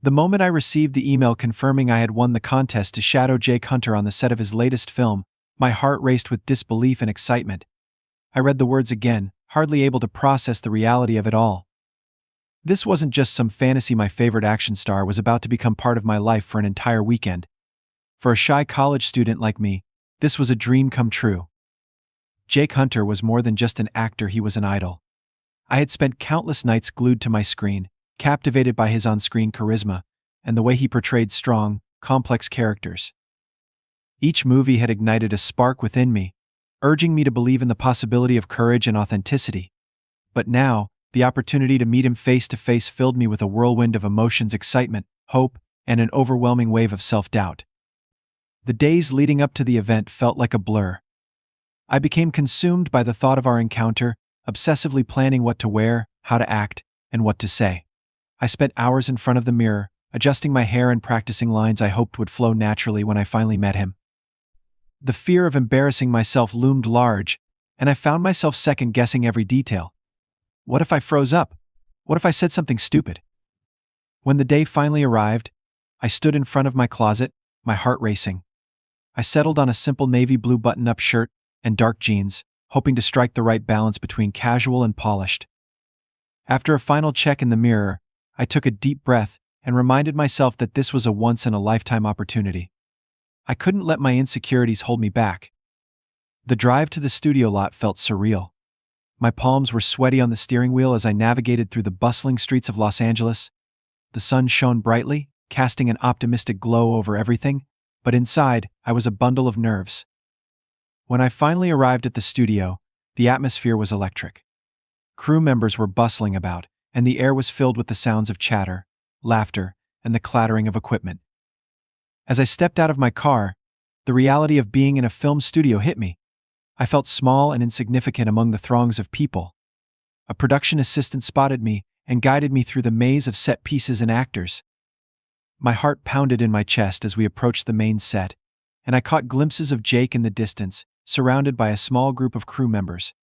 The moment I received the email confirming I had won the contest to shadow Jake Hunter on the set of his latest film, my heart raced with disbelief and excitement. I read the words again, hardly able to process the reality of it all. This wasn't just some fantasy my favorite action star was about to become part of my life for an entire weekend. For a shy college student like me, this was a dream come true. Jake Hunter was more than just an actor, he was an idol. I had spent countless nights glued to my screen, captivated by his on-screen charisma, and the way he portrayed strong, complex characters. Each movie had ignited a spark within me, urging me to believe in the possibility of courage and authenticity. But now, the opportunity to meet him face to face filled me with a whirlwind of emotions, excitement, hope, and an overwhelming wave of self-doubt. The days leading up to the event felt like a blur. I became consumed by the thought of our encounter, obsessively planning what to wear, how to act, and what to say. I spent hours in front of the mirror, adjusting my hair and practicing lines I hoped would flow naturally when I finally met him. The fear of embarrassing myself loomed large, and I found myself second-guessing every detail. What if I froze up? What if I said something stupid? When the day finally arrived, I stood in front of my closet, my heart racing. I settled on a simple navy blue button-up shirt and dark jeans, hoping to strike the right balance between casual and polished. After a final check in the mirror, I took a deep breath and reminded myself that this was a once-in-a-lifetime opportunity. I couldn't let my insecurities hold me back. The drive to the studio lot felt surreal. My palms were sweaty on the steering wheel as I navigated through the bustling streets of Los Angeles. The sun shone brightly, casting an optimistic glow over everything, but inside, I was a bundle of nerves. When I finally arrived at the studio, the atmosphere was electric. Crew members were bustling about, and the air was filled with the sounds of chatter, laughter, and the clattering of equipment. As I stepped out of my car, the reality of being in a film studio hit me. I felt small and insignificant among the throngs of people. A production assistant spotted me and guided me through the maze of set pieces and actors. My heart pounded in my chest as we approached the main set, and I caught glimpses of Jake in the distance, surrounded by a small group of crew members.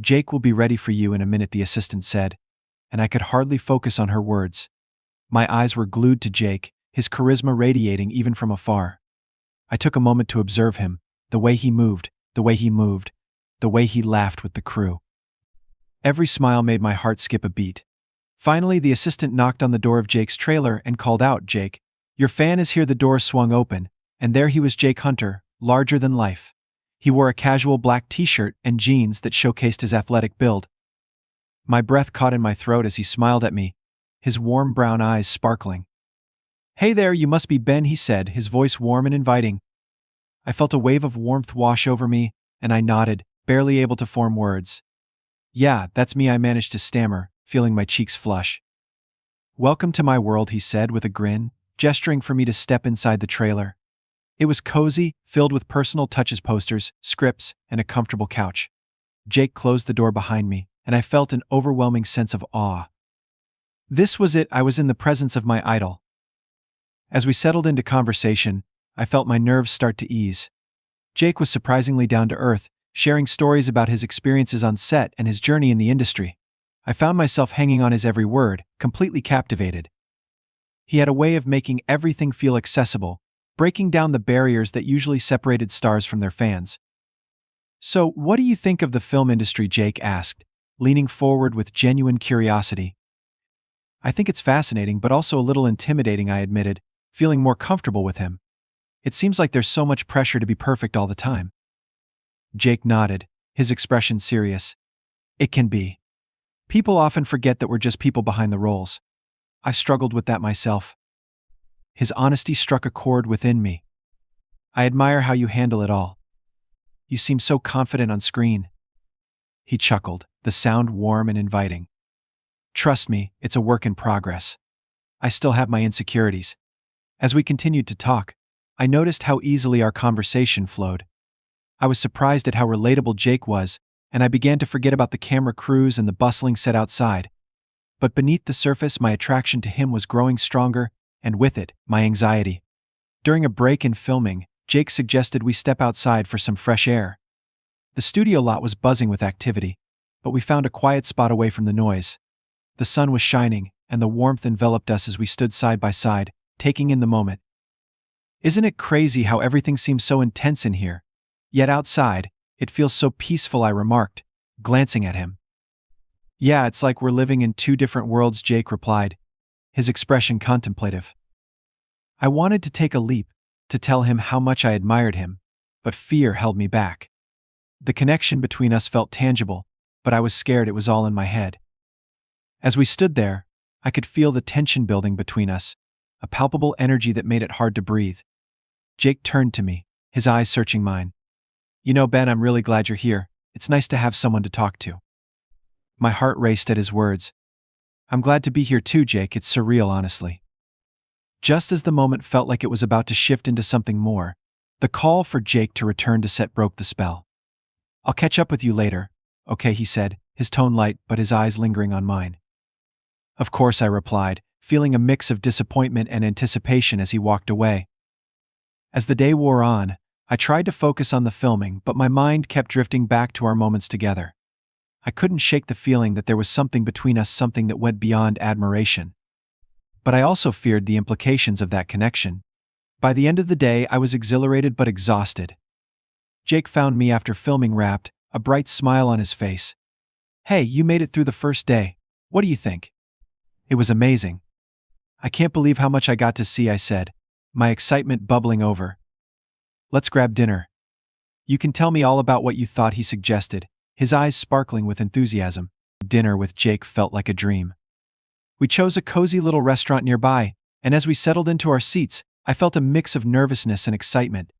"Jake will be ready for you in a minute," the assistant said, and I could hardly focus on her words. My eyes were glued to Jake, his charisma radiating even from afar. I took a moment to observe him, the way he moved, the way he laughed with the crew. Every smile made my heart skip a beat. Finally, the assistant knocked on the door of Jake's trailer and called out, "Jake, your fan is here." The door swung open, and there he was, Jake Hunter, larger than life. He wore a casual black t-shirt and jeans that showcased his athletic build. My breath caught in my throat as he smiled at me, his warm brown eyes sparkling. "Hey there, you must be Ben," he said, his voice warm and inviting. I felt a wave of warmth wash over me, and I nodded, barely able to form words. "Yeah, that's me," I managed to stammer, feeling my cheeks flush. "Welcome to my world," he said with a grin, gesturing for me to step inside the trailer. It was cozy, filled with personal touches, posters, scripts, and a comfortable couch. Jake closed the door behind me, and I felt an overwhelming sense of awe. This was it, I was in the presence of my idol. As we settled into conversation, I felt my nerves start to ease. Jake was surprisingly down to earth, sharing stories about his experiences on set and his journey in the industry. I found myself hanging on his every word, completely captivated. He had a way of making everything feel accessible, breaking down the barriers that usually separated stars from their fans. "So, what do you think of the film industry?" Jake asked, leaning forward with genuine curiosity. "I think it's fascinating but also a little intimidating," I admitted, feeling more comfortable with him. "It seems like there's so much pressure to be perfect all the time." Jake nodded, his expression serious. "It can be. People often forget that we're just people behind the roles. I've struggled with that myself." His honesty struck a chord within me. "I admire how you handle it all. You seem so confident on screen." He chuckled, the sound warm and inviting. "Trust me, it's a work in progress. I still have my insecurities." As we continued to talk, I noticed how easily our conversation flowed. I was surprised at how relatable Jake was, and I began to forget about the camera crews and the bustling set outside. But beneath the surface, my attraction to him was growing stronger, and with it, my anxiety. During a break in filming, Jake suggested we step outside for some fresh air. The studio lot was buzzing with activity, but we found a quiet spot away from the noise. The sun was shining, and the warmth enveloped us as we stood side by side, taking in the moment. Isn't it crazy how everything seems so intense in here? Yet outside, it feels so peaceful, I remarked, glancing at him. Yeah, it's like we're living in two different worlds, Jake replied, his expression contemplative. I wanted to take a leap, to tell him how much I admired him, but fear held me back. The connection between us felt tangible, but I was scared it was all in my head. As we stood there, I could feel the tension building between us, a palpable energy that made it hard to breathe. Jake turned to me, his eyes searching mine. You know, Ben, I'm really glad you're here. It's nice to have someone to talk to. My heart raced at his words. I'm glad to be here too, Jake. It's surreal, honestly. Just as the moment felt like it was about to shift into something more, the call for Jake to return to set broke the spell. I'll catch up with you later, okay, he said, his tone light but his eyes lingering on mine. Of course, I replied, feeling a mix of disappointment and anticipation as he walked away. As the day wore on, I tried to focus on the filming, but my mind kept drifting back to our moments together. I couldn't shake the feeling that there was something between us, something that went beyond admiration. But I also feared the implications of that connection. By the end of the day, I was exhilarated but exhausted. Jake found me after filming wrapped, a bright smile on his face. Hey, you made it through the first day. What do you think? It was amazing. I can't believe how much I got to see, I said, my excitement bubbling over. Let's grab dinner. You can tell me all about what you thought, he suggested, his eyes sparkling with enthusiasm. Dinner with Jake felt like a dream. We chose a cozy little restaurant nearby, and as we settled into our seats, I felt a mix of nervousness and excitement.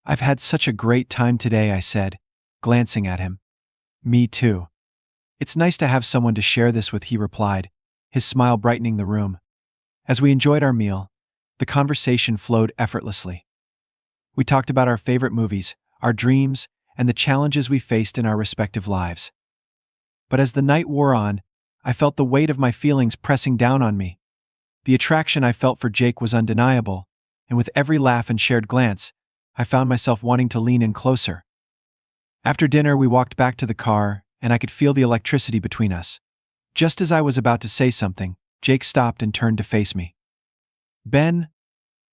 I've had such a great time today, I said, glancing at him. Me too. It's nice to have someone to share this with, he replied, his smile brightening the room. As we enjoyed our meal, the conversation flowed effortlessly. We talked about our favorite movies, our dreams, and the challenges we faced in our respective lives. But as the night wore on, I felt the weight of my feelings pressing down on me. The attraction I felt for Jake was undeniable, and with every laugh and shared glance, I found myself wanting to lean in closer. After dinner, we walked back to the car, and I could feel the electricity between us. Just as I was about to say something, Jake stopped and turned to face me. Ben,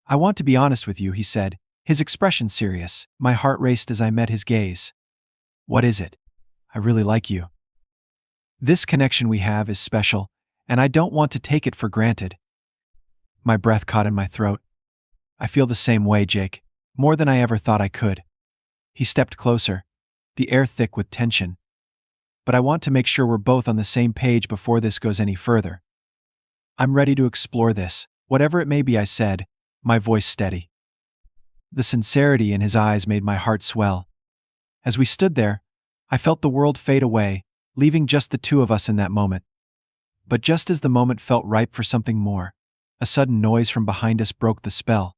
I want to be honest with you, he said, his expression serious. My heart raced as I met his gaze. What is it? I really like you. This connection we have is special, and I don't want to take it for granted. My breath caught in my throat. I feel the same way, Jake, more than I ever thought I could. He stepped closer, the air thick with tension. But I want to make sure we're both on the same page before this goes any further. I'm ready to explore this, whatever it may be, I said, my voice steady. The sincerity in his eyes made my heart swell. As we stood there, I felt the world fade away, leaving just the two of us in that moment. But just as the moment felt ripe for something more, a sudden noise from behind us broke the spell.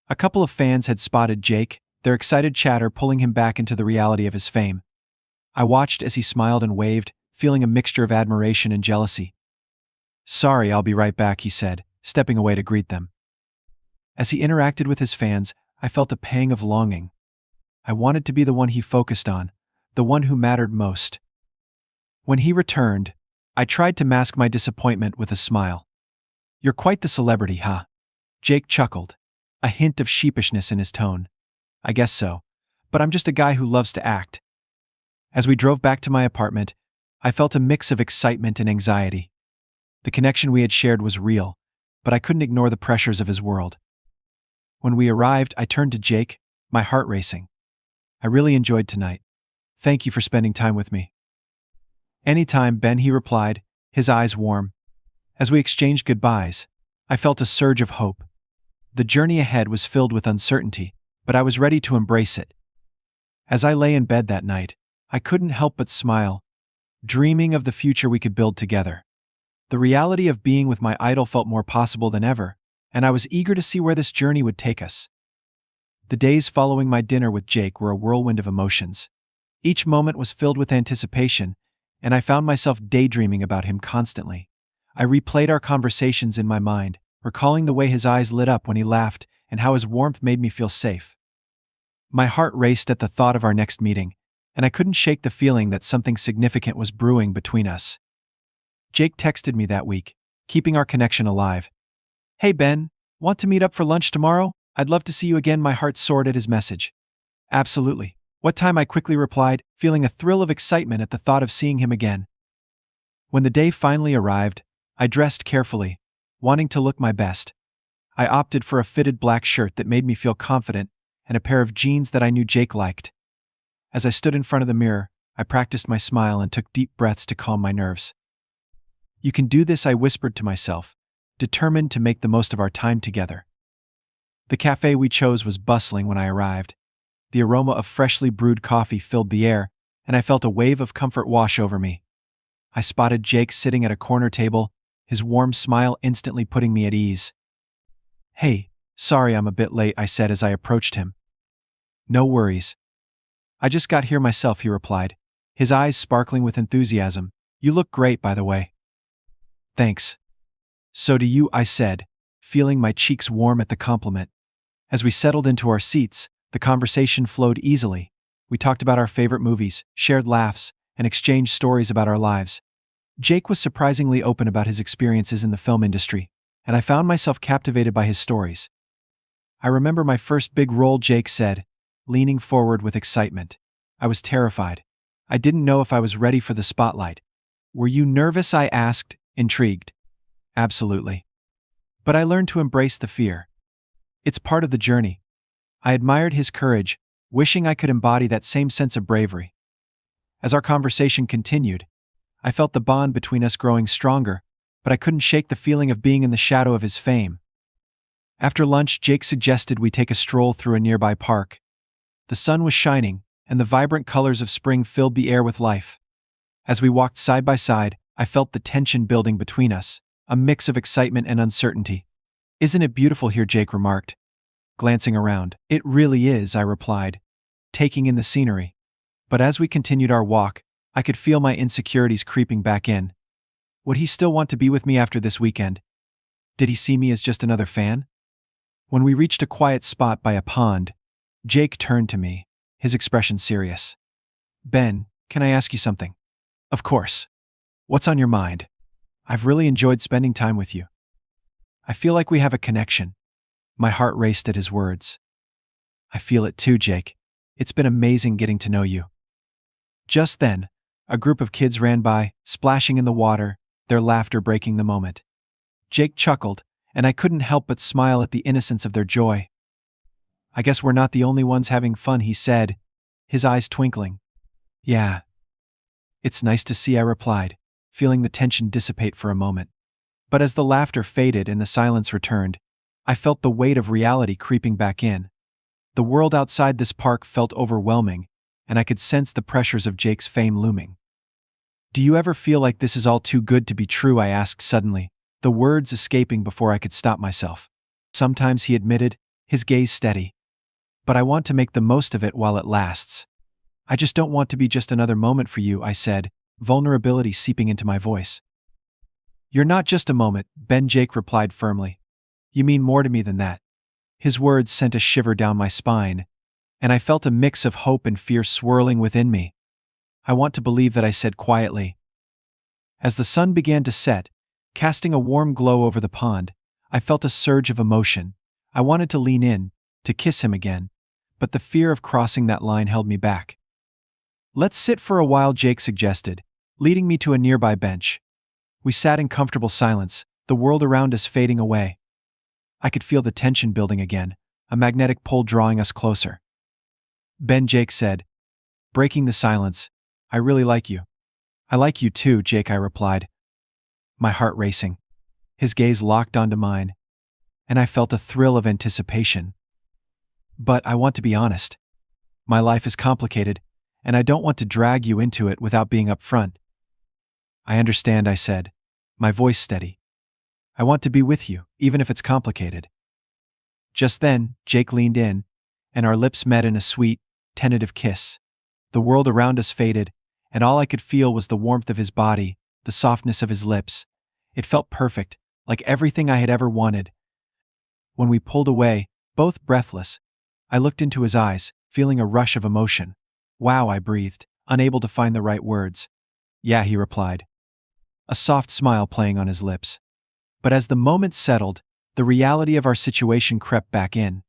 A couple of fans had spotted Jake, their excited chatter pulling him back into the reality of his fame. I watched as he smiled and waved, feeling a mixture of admiration and jealousy. Sorry, I'll be right back, he said, stepping away to greet them. As he interacted with his fans, I felt a pang of longing. I wanted to be the one he focused on, the one who mattered most. When he returned, I tried to mask my disappointment with a smile. You're quite the celebrity, huh? Jake chuckled, a hint of sheepishness in his tone. I guess so, but I'm just a guy who loves to act. As we drove back to my apartment, I felt a mix of excitement and anxiety. The connection we had shared was real, but I couldn't ignore the pressures of his world. When we arrived, I turned to Jake, my heart racing. I really enjoyed tonight. Thank you for spending time with me. Anytime, Ben, he replied, his eyes warm. As we exchanged goodbyes, I felt a surge of hope. The journey ahead was filled with uncertainty, but I was ready to embrace it. As I lay in bed that night, I couldn't help but smile, dreaming of the future we could build together. The reality of being with my idol felt more possible than ever, and I was eager to see where this journey would take us. The days following my dinner with Jake were a whirlwind of emotions. Each moment was filled with anticipation, and I found myself daydreaming about him constantly. I replayed our conversations in my mind, recalling the way his eyes lit up when he laughed and how his warmth made me feel safe. My heart raced at the thought of our next meeting, and I couldn't shake the feeling that something significant was brewing between us. Jake texted me that week, keeping our connection alive. Hey Ben, want to meet up for lunch tomorrow? I'd love to see you again. My heart soared at his message. Absolutely. What time? I quickly replied, feeling a thrill of excitement at the thought of seeing him again. When the day finally arrived, I dressed carefully, wanting to look my best. I opted for a fitted black shirt that made me feel confident and a pair of jeans that I knew Jake liked. As I stood in front of the mirror, I practiced my smile and took deep breaths to calm my nerves. You can do this, I whispered to myself, determined to make the most of our time together. The cafe we chose was bustling when I arrived. The aroma of freshly brewed coffee filled the air, and I felt a wave of comfort wash over me. I spotted Jake sitting at a corner table, his warm smile instantly putting me at ease. Hey, sorry I'm a bit late, I said as I approached him. No worries. I just got here myself, he replied, his eyes sparkling with enthusiasm. You look great, by the way. Thanks. So do you, I said, feeling my cheeks warm at the compliment. As we settled into our seats, the conversation flowed easily. We talked about our favorite movies, shared laughs, and exchanged stories about our lives. Jake was surprisingly open about his experiences in the film industry, and I found myself captivated by his stories. I remember my first big role, Jake said, leaning forward with excitement. I was terrified. I didn't know if I was ready for the spotlight. Were you nervous? I asked, intrigued. Absolutely. But I learned to embrace the fear. It's part of the journey. I admired his courage, wishing I could embody that same sense of bravery. As our conversation continued, I felt the bond between us growing stronger, but I couldn't shake the feeling of being in the shadow of his fame. After lunch, Jake suggested we take a stroll through a nearby park. The sun was shining, and the vibrant colors of spring filled the air with life. As we walked side by side, I felt the tension building between us, a mix of excitement and uncertainty. Isn't it beautiful here? Jake remarked, glancing around. It really is, I replied, taking in the scenery. But as we continued our walk, I could feel my insecurities creeping back in. Would he still want to be with me after this weekend? Did he see me as just another fan? When we reached a quiet spot by a pond, Jake turned to me, his expression serious. Ben, can I ask you something? Of course. What's on your mind? I've really enjoyed spending time with you. I feel like we have a connection. My heart raced at his words. I feel it too, Jake. It's been amazing getting to know you. Just then, a group of kids ran by, splashing in the water, their laughter breaking the moment. Jake chuckled, and I couldn't help but smile at the innocence of their joy. I guess we're not the only ones having fun, he said, his eyes twinkling. Yeah. It's nice to see, I replied, feeling the tension dissipate for a moment. But as the laughter faded and the silence returned, I felt the weight of reality creeping back in. The world outside this park felt overwhelming, and I could sense the pressures of Jake's fame looming. Do you ever feel like this is all too good to be true? I asked suddenly, the words escaping before I could stop myself. Sometimes, he admitted, his gaze steady. But I want to make the most of it while it lasts. I just don't want to be just another moment for you, I said, vulnerability seeping into my voice. You're not just a moment, Ben, Jake replied firmly. You mean more to me than that. His words sent a shiver down my spine, and I felt a mix of hope and fear swirling within me. I want to believe that, I said quietly. As the sun began to set, casting a warm glow over the pond, I felt a surge of emotion. I wanted to lean in, to kiss him again, but the fear of crossing that line held me back. Let's sit for a while, Jake suggested, leading me to a nearby bench. We sat in comfortable silence, the world around us fading away. I could feel the tension building again, a magnetic pull drawing us closer. Ben, Jake said, breaking the silence, I really like you. I like you too, Jake, I replied, my heart racing. His gaze locked onto mine, and I felt a thrill of anticipation. But I want to be honest. My life is complicated, and I don't want to drag you into it without being upfront. I understand, I said, my voice steady. I want to be with you, even if it's complicated. Just then, Jake leaned in, and our lips met in a sweet, tentative kiss. The world around us faded, and all I could feel was the warmth of his body, the softness of his lips. It felt perfect, like everything I had ever wanted. When we pulled away, both breathless, I looked into his eyes, feeling a rush of emotion. Wow, I breathed, unable to find the right words. Yeah, he replied. a soft smile playing on his lips. But as the moment settled, the reality of our situation crept back in.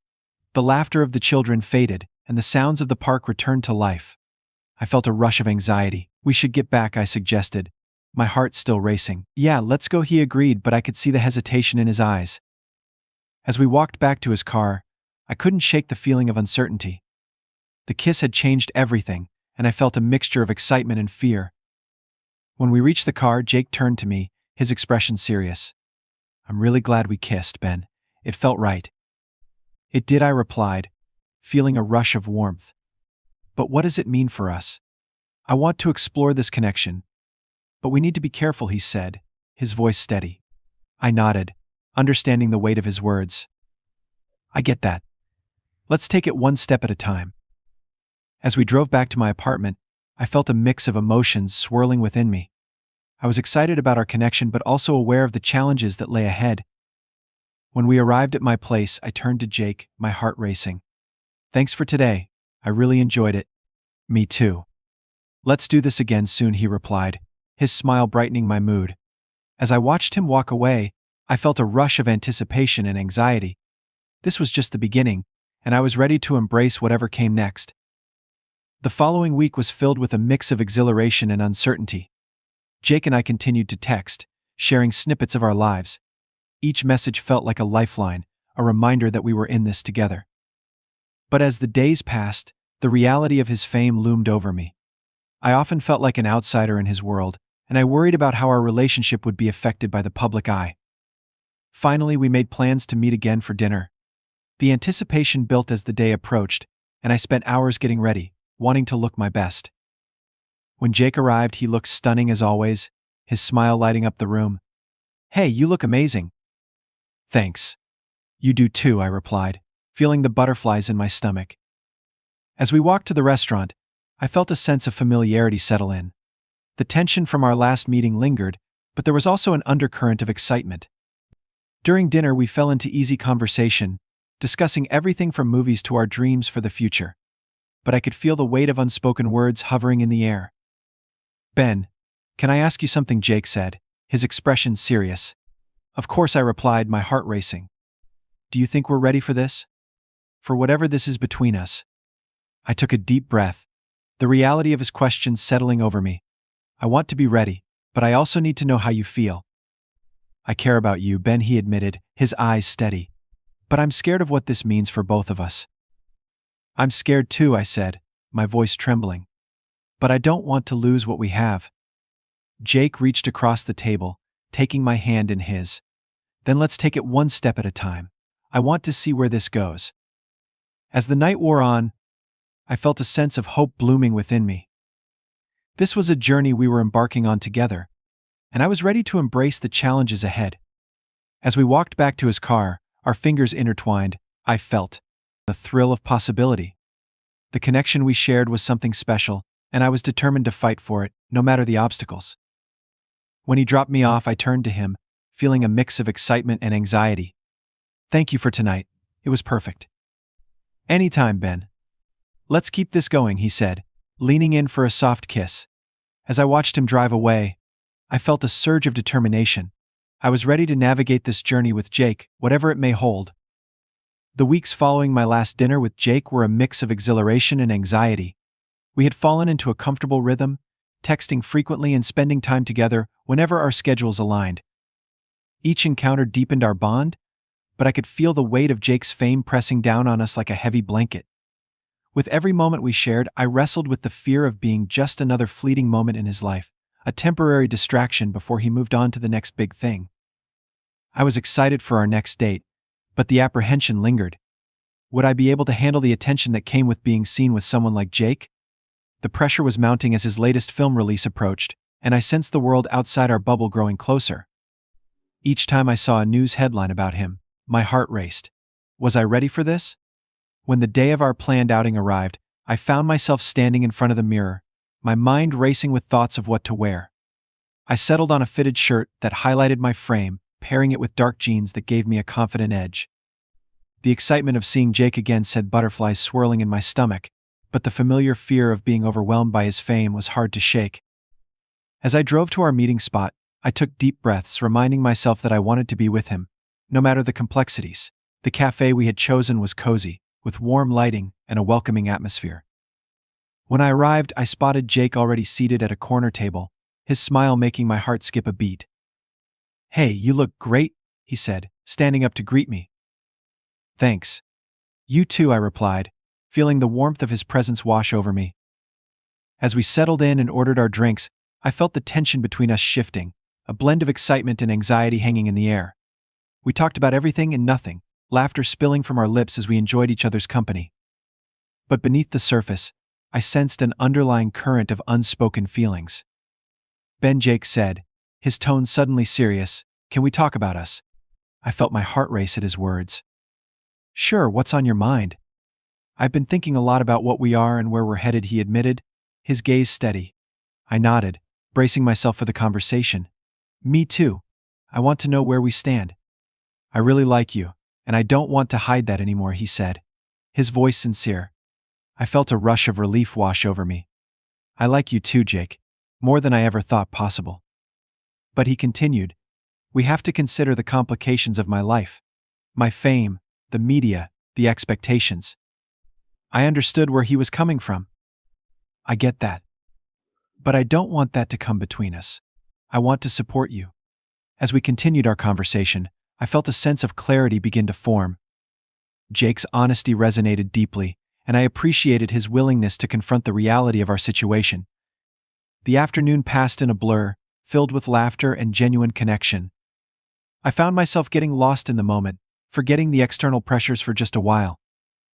The laughter of the children faded, and the sounds of the park returned to life. I felt a rush of anxiety. "We should get back," I suggested, my heart still racing. "Yeah, let's go," he agreed, but I could see the hesitation in his eyes. As we walked back to his car, I couldn't shake the feeling of uncertainty. The kiss had changed everything, and I felt a mixture of excitement and fear. When we reached the car, Jake turned to me, his expression serious. "I'm really glad we kissed, Ben. It felt right." "It did," I replied, feeling a rush of warmth. "But what does it mean for us? I want to explore this connection. But we need to be careful," he said, his voice steady. I nodded, understanding the weight of his words. "I get that. Let's take it one step at a time." As we drove back to my apartment, I felt a mix of emotions swirling within me. I was excited about our connection but also aware of the challenges that lay ahead. When we arrived at my place, I turned to Jake, my heart racing. "Thanks for today. I really enjoyed it." "Me too. Let's do this again soon," he replied, his smile brightening my mood. As I watched him walk away, I felt a rush of anticipation and anxiety. This was just the beginning, and I was ready to embrace whatever came next. The following week was filled with a mix of exhilaration and uncertainty. Jake and I continued to text, sharing snippets of our lives. Each message felt like a lifeline, a reminder that we were in this together. But as the days passed, the reality of his fame loomed over me. I often felt like an outsider in his world, and I worried about how our relationship would be affected by the public eye. Finally, we made plans to meet again for dinner. The anticipation built as the day approached, and I spent hours getting ready, wanting to look my best. When Jake arrived, he looked stunning as always, his smile lighting up the room. "Hey, you look amazing." "Thanks. You do too," I replied, feeling the butterflies in my stomach. As we walked to the restaurant, I felt a sense of familiarity settle in. The tension from our last meeting lingered, but there was also an undercurrent of excitement. During dinner, we fell into easy conversation, discussing everything from movies to our dreams for the future. But I could feel the weight of unspoken words hovering in the air. "Ben, can I ask you something?" Jake said, his expression serious. "Of course," I replied, my heart racing. "Do you think we're ready for this? For whatever this is between us?" I took a deep breath, the reality of his question settling over me. "I want to be ready, but I also need to know how you feel." "I care about you, Ben," he admitted, his eyes steady. "But I'm scared of what this means for both of us." "I'm scared too," I said, my voice trembling. "But I don't want to lose what we have." Jake reached across the table, taking my hand in his. "Then let's take it one step at a time. I want to see where this goes." As the night wore on, I felt a sense of hope blooming within me. This was a journey we were embarking on together, and I was ready to embrace the challenges ahead. As we walked back to his car, our fingers intertwined, I felt the thrill of possibility. The connection we shared was something special, and I was determined to fight for it, no matter the obstacles. When he dropped me off, I turned to him, feeling a mix of excitement and anxiety. "Thank you for tonight. It was perfect." "Anytime, Ben. Let's keep this going," he said, leaning in for a soft kiss. As I watched him drive away, I felt a surge of determination. I was ready to navigate this journey with Jake, whatever it may hold. The weeks following my last dinner with Jake were a mix of exhilaration and anxiety. We had fallen into a comfortable rhythm, texting frequently and spending time together whenever our schedules aligned. Each encounter deepened our bond, but I could feel the weight of Jake's fame pressing down on us like a heavy blanket. With every moment we shared, I wrestled with the fear of being just another fleeting moment in his life, a temporary distraction before he moved on to the next big thing. I was excited for our next date, but the apprehension lingered. Would I be able to handle the attention that came with being seen with someone like Jake? The pressure was mounting as his latest film release approached, and I sensed the world outside our bubble growing closer. Each time I saw a news headline about him, my heart raced. Was I ready for this? When the day of our planned outing arrived, I found myself standing in front of the mirror, my mind racing with thoughts of what to wear. I settled on a fitted shirt that highlighted my frame, pairing it with dark jeans that gave me a confident edge. The excitement of seeing Jake again sent butterflies swirling in my stomach, but the familiar fear of being overwhelmed by his fame was hard to shake. As I drove to our meeting spot, I took deep breaths, reminding myself that I wanted to be with him, no matter the complexities. The cafe we had chosen was cozy, with warm lighting and a welcoming atmosphere. When I arrived, I spotted Jake already seated at a corner table, his smile making my heart skip a beat. "Hey, you look great," he said, standing up to greet me. "Thanks. You too," I replied, feeling the warmth of his presence wash over me. As we settled in and ordered our drinks, I felt the tension between us shifting, a blend of excitement and anxiety hanging in the air. We talked about everything and nothing, laughter spilling from our lips as we enjoyed each other's company. But beneath the surface, I sensed an underlying current of unspoken feelings. "Ben," Jake said, his tone suddenly serious, "can we talk about us?" I felt my heart race at his words. "Sure, what's on your mind?" "I've been thinking a lot about what we are and where we're headed," he admitted, his gaze steady. I nodded, bracing myself for the conversation. "Me too. I want to know where we stand." "I really like you, and I don't want to hide that anymore," he said, his voice sincere. I felt a rush of relief wash over me. "I like you too, Jake, more than I ever thought possible." But he continued, "We have to consider the complications of my life. My fame, the media, the expectations." I understood where he was coming from. "I get that. But I don't want that to come between us. I want to support you." As we continued our conversation, I felt a sense of clarity begin to form. Jake's honesty resonated deeply, and I appreciated his willingness to confront the reality of our situation. The afternoon passed in a blur, filled with laughter and genuine connection. I found myself getting lost in the moment, forgetting the external pressures for just a while.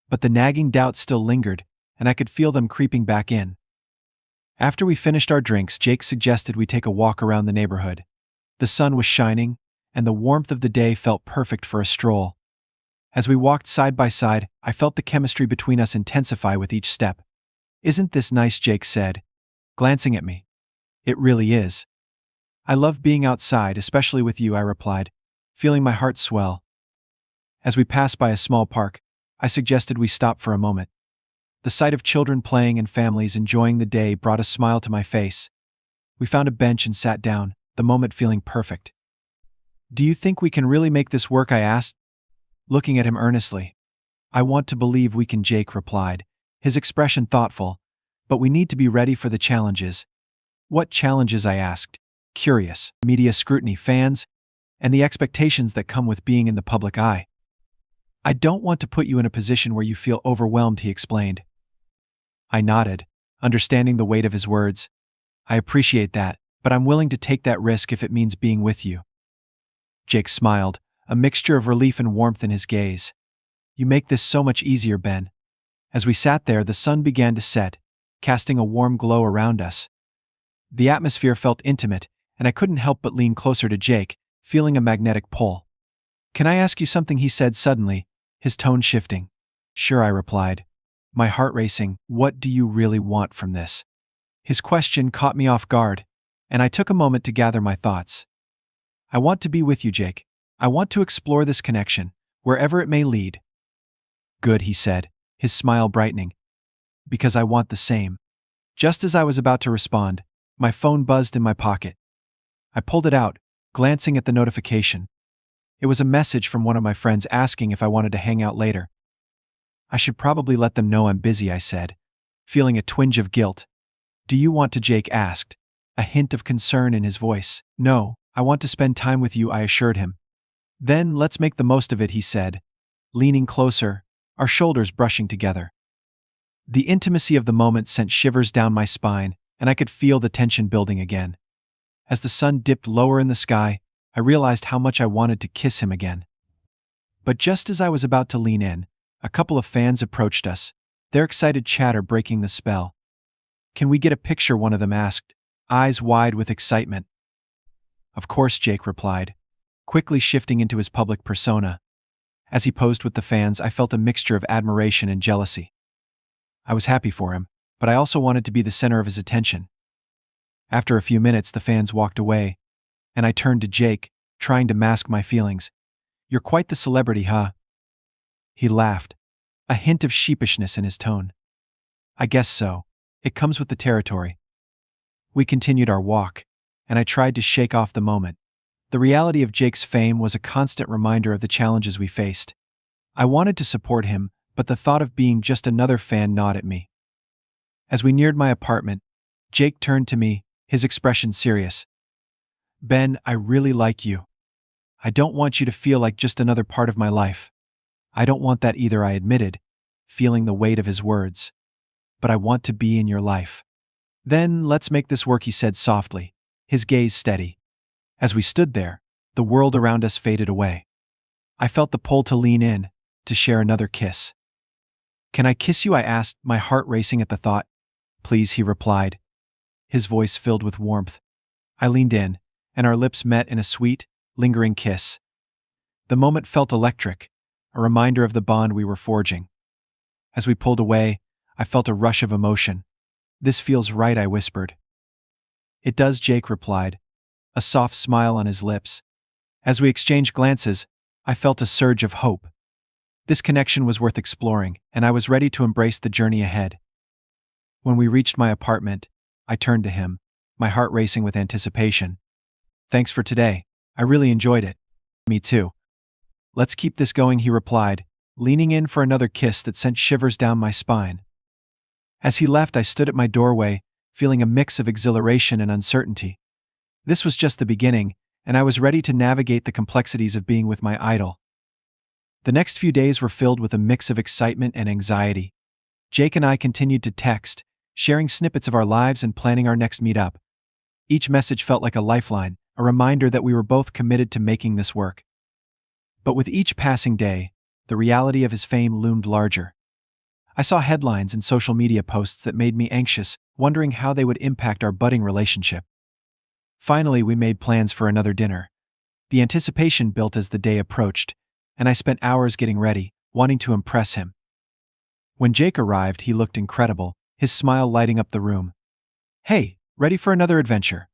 But the nagging doubts still lingered, and I could feel them creeping back in. After we finished our drinks, Jake suggested we take a walk around the neighborhood. The sun was shining, and the warmth of the day felt perfect for a stroll. As we walked side by side, I felt the chemistry between us intensify with each step. "Isn't this nice?" Jake said, glancing at me. "It really is. I love being outside, especially with you," I replied, feeling my heart swell. As we passed by a small park, I suggested we stop for a moment. The sight of children playing and families enjoying the day brought a smile to my face. We found a bench and sat down, the moment feeling perfect. "Do you think we can really make this work?" I asked, looking at him earnestly. "I want to believe we can," Jake replied, his expression thoughtful, "but we need to be ready for the challenges." "What challenges?" I asked, curious. "Media scrutiny, fans, and the expectations that come with being in the public eye." "I don't want to put you in a position where you feel overwhelmed," he explained. I nodded, understanding the weight of his words. "I appreciate that, but I'm willing to take that risk if it means being with you." Jake smiled, a mixture of relief and warmth in his gaze. "You make this so much easier, Ben." As we sat there, the sun began to set, casting a warm glow around us. The atmosphere felt intimate, and I couldn't help but lean closer to Jake, feeling a magnetic pull. "Can I ask you something?" he said suddenly, his tone shifting. "Sure," I replied, my heart racing. "What do you really want from this?" His question caught me off guard, and I took a moment to gather my thoughts. "I want to be with you, Jake. I want to explore this connection, wherever it may lead." "Good," he said, his smile brightening. "Because I want the same." Just as I was about to respond, my phone buzzed in my pocket. I pulled it out, glancing at the notification. It was a message from one of my friends asking if I wanted to hang out later. "I should probably let them know I'm busy," I said, feeling a twinge of guilt. "Do you want to?" Jake asked, a hint of concern in his voice. "No, I want to spend time with you," I assured him. "Then let's make the most of it," he said, leaning closer, our shoulders brushing together. The intimacy of the moment sent shivers down my spine, and I could feel the tension building again. As the sun dipped lower in the sky, I realized how much I wanted to kiss him again. But just as I was about to lean in, a couple of fans approached us, their excited chatter breaking the spell. "Can we get a picture?" one of them asked, eyes wide with excitement. "Of course," Jake replied, quickly shifting into his public persona. As he posed with the fans, I felt a mixture of admiration and jealousy. I was happy for him, but I also wanted to be the center of his attention. After a few minutes, the fans walked away, and I turned to Jake, trying to mask my feelings. "You're quite the celebrity, huh?" He laughed, a hint of sheepishness in his tone. "I guess so. It comes with the territory." We continued our walk, and I tried to shake off the moment. The reality of Jake's fame was a constant reminder of the challenges we faced. I wanted to support him, but the thought of being just another fan gnawed at me. As we neared my apartment, Jake turned to me, his expression serious. "Ben, I really like you. I don't want you to feel like just another part of my life." "I don't want that either," I admitted, feeling the weight of his words. "But I want to be in your life." "Then let's make this work," he said softly, his gaze steady. As we stood there, the world around us faded away. I felt the pull to lean in, to share another kiss. "Can I kiss you?" I asked, my heart racing at the thought. "Please," he replied, his voice filled with warmth. I leaned in, and our lips met in a sweet, lingering kiss. The moment felt electric, a reminder of the bond we were forging. As we pulled away, I felt a rush of emotion. "This feels right," I whispered. "It does," Jake replied, a soft smile on his lips. As we exchanged glances, I felt a surge of hope. This connection was worth exploring, and I was ready to embrace the journey ahead. When we reached my apartment, I turned to him, my heart racing with anticipation. "Thanks for today. I really enjoyed it." "Me too." "Let's keep this going," he replied, leaning in for another kiss that sent shivers down my spine. As he left, I stood at my doorway, feeling a mix of exhilaration and uncertainty. This was just the beginning, and I was ready to navigate the complexities of being with my idol. The next few days were filled with a mix of excitement and anxiety. Jake and I continued to text, sharing snippets of our lives and planning our next meetup. Each message felt like a lifeline, a reminder that we were both committed to making this work. But with each passing day, the reality of his fame loomed larger. I saw headlines and social media posts that made me anxious, wondering how they would impact our budding relationship. Finally, we made plans for another dinner. The anticipation built as the day approached, and I spent hours getting ready, wanting to impress him. When Jake arrived, he looked incredible, his smile lighting up the room. "Hey, ready for another adventure?"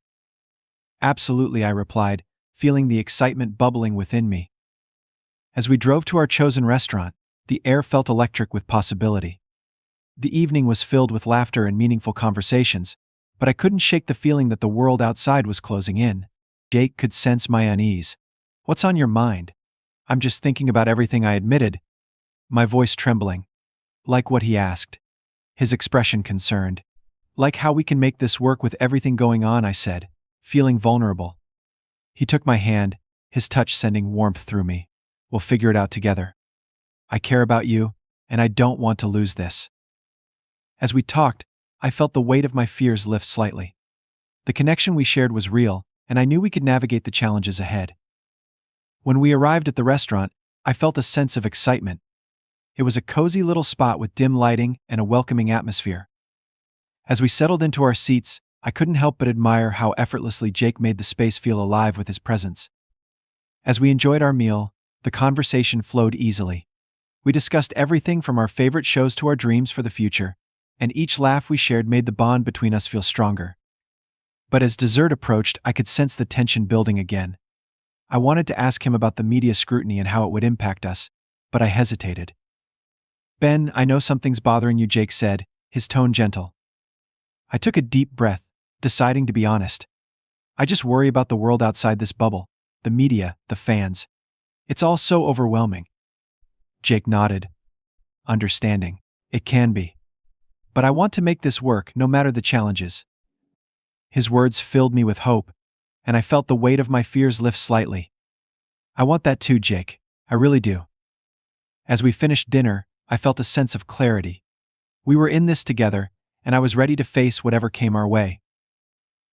"Absolutely," I replied, feeling the excitement bubbling within me. As we drove to our chosen restaurant, the air felt electric with possibility. The evening was filled with laughter and meaningful conversations, but I couldn't shake the feeling that the world outside was closing in. Jake could sense my unease. "What's on your mind?" "I'm just thinking about everything," I admitted, my voice trembling. "Like what?" he asked, his expression concerned. "Like how we can make this work with everything going on," I said, feeling vulnerable. He took my hand, his touch sending warmth through me. "We'll figure it out together. I care about you, and I don't want to lose this." As we talked, I felt the weight of my fears lift slightly. The connection we shared was real, and I knew we could navigate the challenges ahead. When we arrived at the restaurant, I felt a sense of excitement. It was a cozy little spot with dim lighting and a welcoming atmosphere. As we settled into our seats, I couldn't help but admire how effortlessly Jake made the space feel alive with his presence. As we enjoyed our meal, the conversation flowed easily. We discussed everything from our favorite shows to our dreams for the future, and each laugh we shared made the bond between us feel stronger. But as dessert approached, I could sense the tension building again. I wanted to ask him about the media scrutiny and how it would impact us, but I hesitated. "Ben, I know something's bothering you," Jake said, his tone gentle. I took a deep breath, deciding to be honest. "I just worry about the world outside this bubble, the media, the fans. It's all so overwhelming." Jake nodded. "Understanding. It can be. But I want to make this work, no matter the challenges." His words filled me with hope, and I felt the weight of my fears lift slightly. "I want that too, Jake. I really do." As we finished dinner, I felt a sense of clarity. We were in this together, and I was ready to face whatever came our way.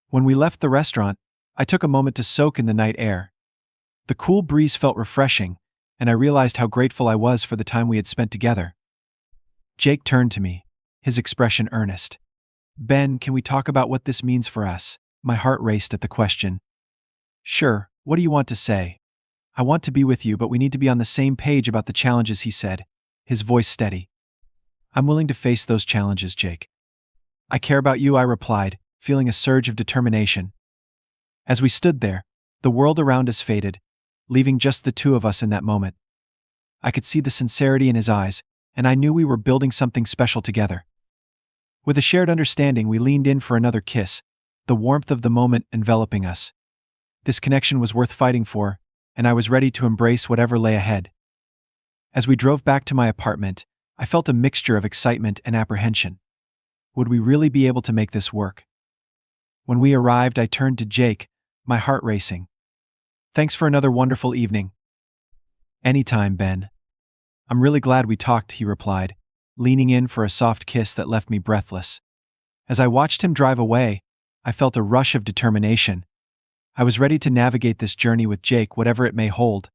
When we left the restaurant, I took a moment to soak in the night air. The cool breeze felt refreshing, and I realized how grateful I was for the time we had spent together. Jake turned to me, his expression earnest. "Ben, can we talk about what this means for us?" My heart raced at the question. "Sure, what do you want to say?" "I want to be with you, but we need to be on the same page about the challenges," he said, his voice steady. "I'm willing to face those challenges, Jake." "I care about you," I replied, feeling a surge of determination. As we stood there, the world around us faded, leaving just the two of us in that moment. I could see the sincerity in his eyes, and I knew we were building something special together. With a shared understanding, we leaned in for another kiss, the warmth of the moment enveloping us. This connection was worth fighting for, and I was ready to embrace whatever lay ahead. As we drove back to my apartment, I felt a mixture of excitement and apprehension. Would we really be able to make this work? When we arrived, I turned to Jake, my heart racing. Thanks for another wonderful evening. Anytime, Ben. I'm really glad we talked, he replied, leaning in for a soft kiss that left me breathless. As I watched him drive away, I felt a rush of determination. I was ready to navigate this journey with Jake, whatever it may hold.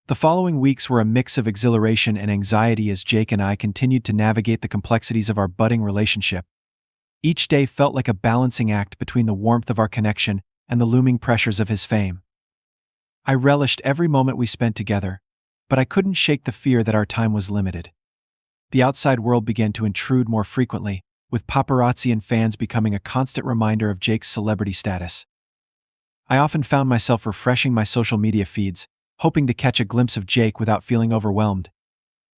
The following weeks were a mix of exhilaration and anxiety as Jake and I continued to navigate the complexities of our budding relationship. Each day felt like a balancing act between the warmth of our connection and the looming pressures of his fame. I relished every moment we spent together, but I couldn't shake the fear that our time was limited. The outside world began to intrude more frequently, with paparazzi and fans becoming a constant reminder of Jake's celebrity status. I often found myself refreshing my social media feeds, hoping to catch a glimpse of Jake without feeling overwhelmed.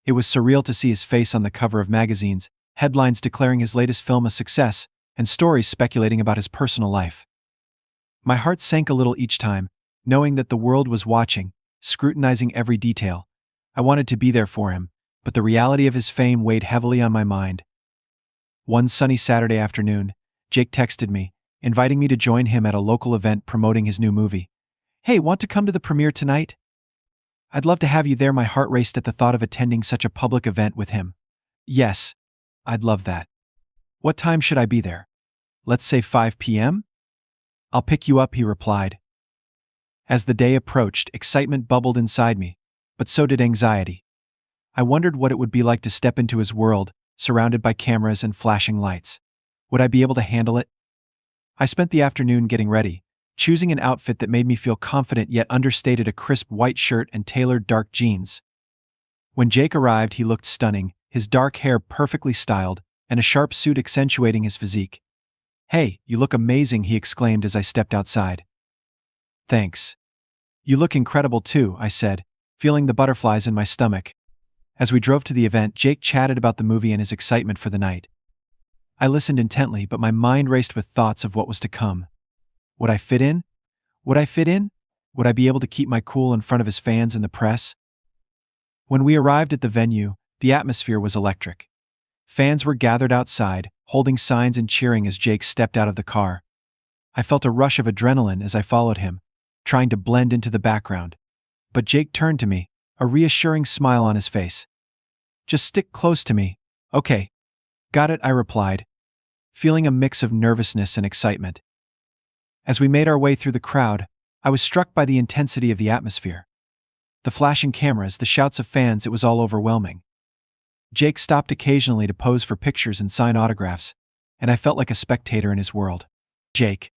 It was surreal to see his face on the cover of magazines, headlines declaring his latest film a success, and stories speculating about his personal life. My heart sank a little each time, knowing that the world was watching, scrutinizing every detail. I wanted to be there for him, but the reality of his fame weighed heavily on my mind. One sunny Saturday afternoon, Jake texted me, inviting me to join him at a local event promoting his new movie. "Hey, want to come to the premiere tonight? I'd love to have you there." My heart raced at the thought of attending such a public event with him. "Yes, I'd love that. What time should I be there? Let's say 5 p.m.? I'll pick you up," he replied. As the day approached, excitement bubbled inside me, but so did anxiety. I wondered what it would be like to step into his world, surrounded by cameras and flashing lights. Would I be able to handle it? I spent the afternoon getting ready, choosing an outfit that made me feel confident yet understated: a crisp white shirt and tailored dark jeans. When Jake arrived, he looked stunning, his dark hair perfectly styled, and a sharp suit accentuating his physique. "Hey, you look amazing," he exclaimed as I stepped outside. "Thanks. You look incredible too," I said, feeling the butterflies in my stomach. As we drove to the event, Jake chatted about the movie and his excitement for the night. I listened intently, but my mind raced with thoughts of what was to come. Would I fit in? Would I fit in? Would I be able to keep my cool in front of his fans and the press? When we arrived at the venue, the atmosphere was electric. Fans were gathered outside, holding signs and cheering as Jake stepped out of the car. I felt a rush of adrenaline as I followed him, trying to blend into the background. But Jake turned to me, a reassuring smile on his face. "Just stick close to me." "Okay. Got it," I replied, feeling a mix of nervousness and excitement. As we made our way through the crowd, I was struck by the intensity of the atmosphere. The flashing cameras, the shouts of fans, it was all overwhelming. Jake stopped occasionally to pose for pictures and sign autographs, and I felt like a spectator in his world. "Jake."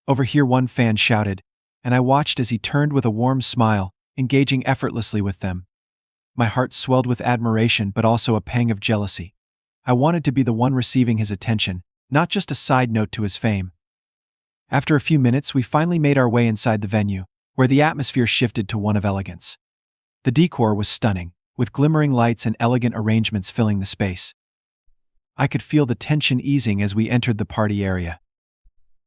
"Over here," one fan shouted, and I watched as he turned with a warm smile, engaging effortlessly with them. My heart swelled with admiration but also a pang of jealousy. I wanted to be the one receiving his attention, not just a side note to his fame. After a few minutes, we finally made our way inside the venue, where the atmosphere shifted to one of elegance. The decor was stunning, with glimmering lights and elegant arrangements filling the space. I could feel the tension easing as we entered the party area.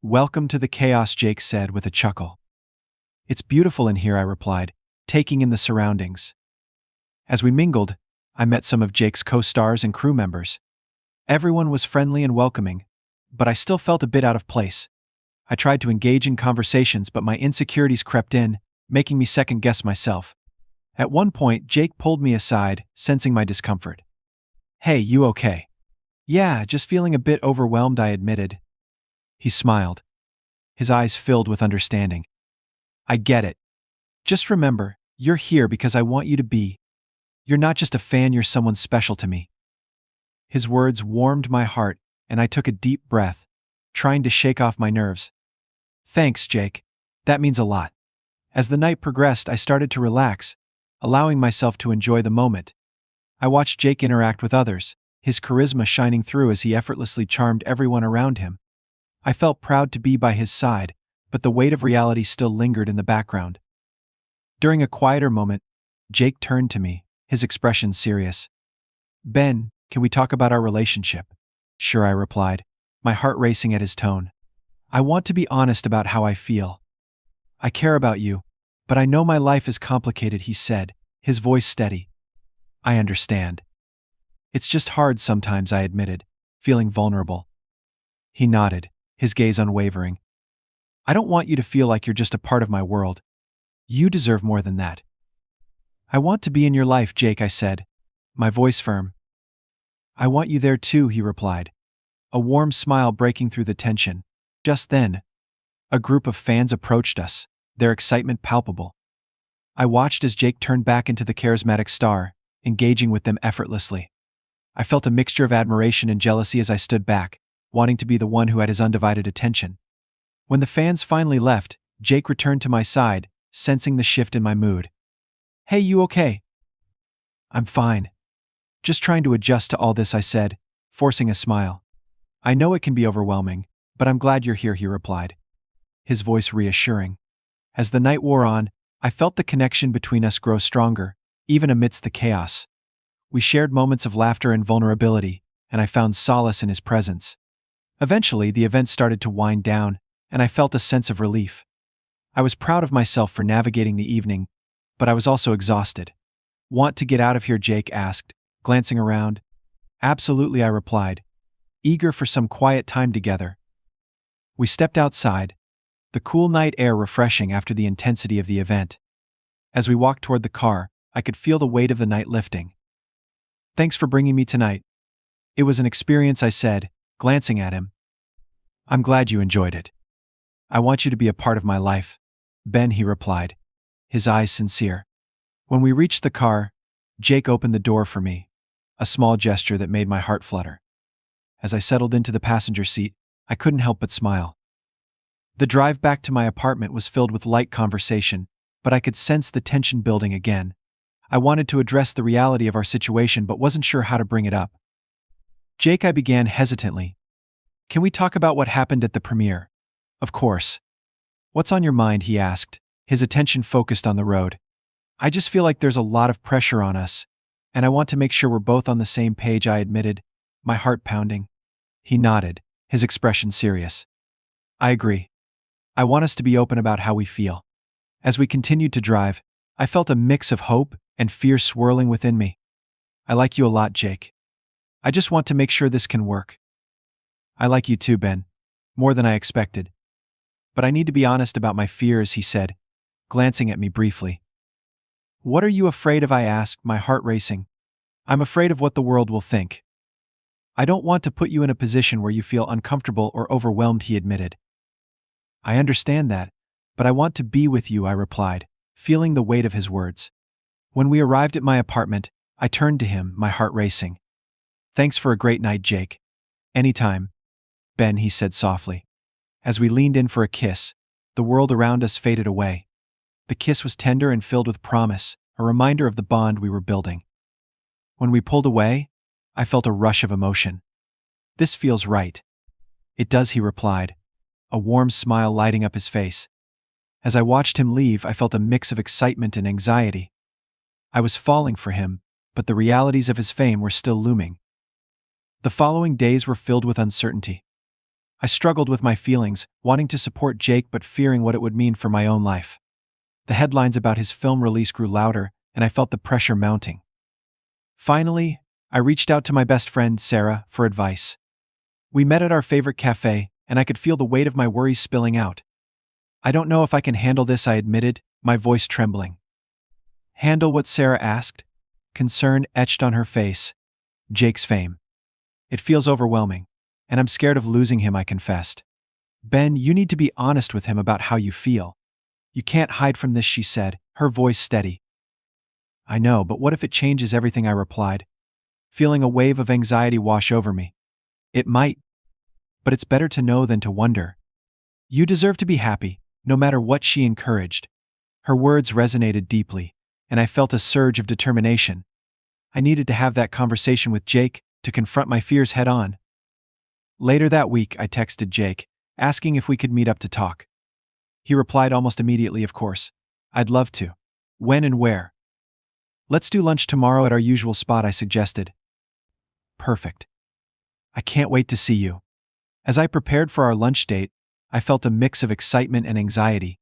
"Welcome to the chaos," Jake said with a chuckle. "It's beautiful in here," I replied, taking in the surroundings. As we mingled, I met some of Jake's co-stars and crew members. Everyone was friendly and welcoming, but I still felt a bit out of place. I tried to engage in conversations, but my insecurities crept in, making me second-guess myself. At one point, Jake pulled me aside, sensing my discomfort. "Hey, you okay?" "Yeah, just feeling a bit overwhelmed," I admitted. He smiled. His eyes filled with understanding. "I get it. Just remember, you're here because I want you to be. You're not just a fan, you're someone special to me." His words warmed my heart, and I took a deep breath, trying to shake off my nerves. "Thanks, Jake. That means a lot." As the night progressed, I started to relax, allowing myself to enjoy the moment. I watched Jake interact with others, his charisma shining through as he effortlessly charmed everyone around him. I felt proud to be by his side, but the weight of reality still lingered in the background. During a quieter moment, Jake turned to me, his expression serious. "Ben, can we talk about our relationship?" "Sure," I replied, my heart racing at his tone. I want to be honest about how I feel. I care about you, but I know my life is complicated, he said, his voice steady. I understand. It's just hard sometimes, I admitted, feeling vulnerable. He nodded, his gaze unwavering. I don't want you to feel like you're just a part of my world. You deserve more than that. I want to be in your life, Jake, I said, my voice firm. I want you there too, he replied, a warm smile breaking through the tension. Just then, a group of fans approached us, their excitement palpable. I watched as Jake turned back into the charismatic star, engaging with them effortlessly. I felt a mixture of admiration and jealousy as I stood back, wanting to be the one who had his undivided attention. When the fans finally left, Jake returned to my side, sensing the shift in my mood. Hey, you okay? I'm fine. Just trying to adjust to all this, I said, forcing a smile. I know it can be overwhelming, but I'm glad you're here, he replied, his voice reassuring. As the night wore on, I felt the connection between us grow stronger, even amidst the chaos. We shared moments of laughter and vulnerability, and I found solace in his presence. Eventually, the event started to wind down, and I felt a sense of relief. I was proud of myself for navigating the evening, but I was also exhausted. Want to get out of here, Jake asked, glancing around. Absolutely, I replied, eager for some quiet time together. We stepped outside, the cool night air refreshing after the intensity of the event. As we walked toward the car, I could feel the weight of the night lifting. Thanks for bringing me tonight. It was an experience, I said, glancing at him. I'm glad you enjoyed it. I want you to be a part of my life, Ben, he replied, his eyes sincere. When we reached the car, Jake opened the door for me, a small gesture that made my heart flutter. As I settled into the passenger seat, I couldn't help but smile. The drive back to my apartment was filled with light conversation, but I could sense the tension building again. I wanted to address the reality of our situation but wasn't sure how to bring it up. Jake, I began hesitantly. Can we talk about what happened at the premiere? Of course. What's on your mind, he asked, his attention focused on the road. I just feel like there's a lot of pressure on us, and I want to make sure we're both on the same page, I admitted, my heart pounding. He nodded, his expression serious. I agree. I want us to be open about how we feel. As we continued to drive, I felt a mix of hope and fear swirling within me. I like you a lot, Jake. I just want to make sure this can work. I like you too, Ben. More than I expected. But I need to be honest about my fears, he said, glancing at me briefly. What are you afraid of? I asked, my heart racing. I'm afraid of what the world will think. I don't want to put you in a position where you feel uncomfortable or overwhelmed, he admitted. I understand that, but I want to be with you, I replied, feeling the weight of his words. When we arrived at my apartment, I turned to him, my heart racing. Thanks for a great night, Jake. Anytime. Ben, he said softly. As we leaned in for a kiss, the world around us faded away. The kiss was tender and filled with promise, a reminder of the bond we were building. When we pulled away, I felt a rush of emotion. This feels right. It does, he replied, a warm smile lighting up his face. As I watched him leave, I felt a mix of excitement and anxiety. I was falling for him, but the realities of his fame were still looming. The following days were filled with uncertainty. I struggled with my feelings, wanting to support Jake but fearing what it would mean for my own life. The headlines about his film release grew louder, and I felt the pressure mounting. Finally, I reached out to my best friend, Sarah, for advice. We met at our favorite cafe, and I could feel the weight of my worries spilling out. I don't know if I can handle this, I admitted, my voice trembling. Handle what? Sarah asked, concern etched on her face. Jake's fame. It feels overwhelming, and I'm scared of losing him, I confessed. Ben, you need to be honest with him about how you feel. You can't hide from this, she said, her voice steady. I know, but what if it changes everything? I replied, feeling a wave of anxiety wash over me. It might. But it's better to know than to wonder. You deserve to be happy, no matter what, she encouraged. Her words resonated deeply, and I felt a surge of determination. I needed to have that conversation with Jake, to confront my fears head on. Later that week, I texted Jake, asking if we could meet up to talk. He replied almost immediately, of course. I'd love to. When and where? Let's do lunch tomorrow at our usual spot, I suggested. Perfect. I can't wait to see you. As I prepared for our lunch date, I felt a mix of excitement and anxiety.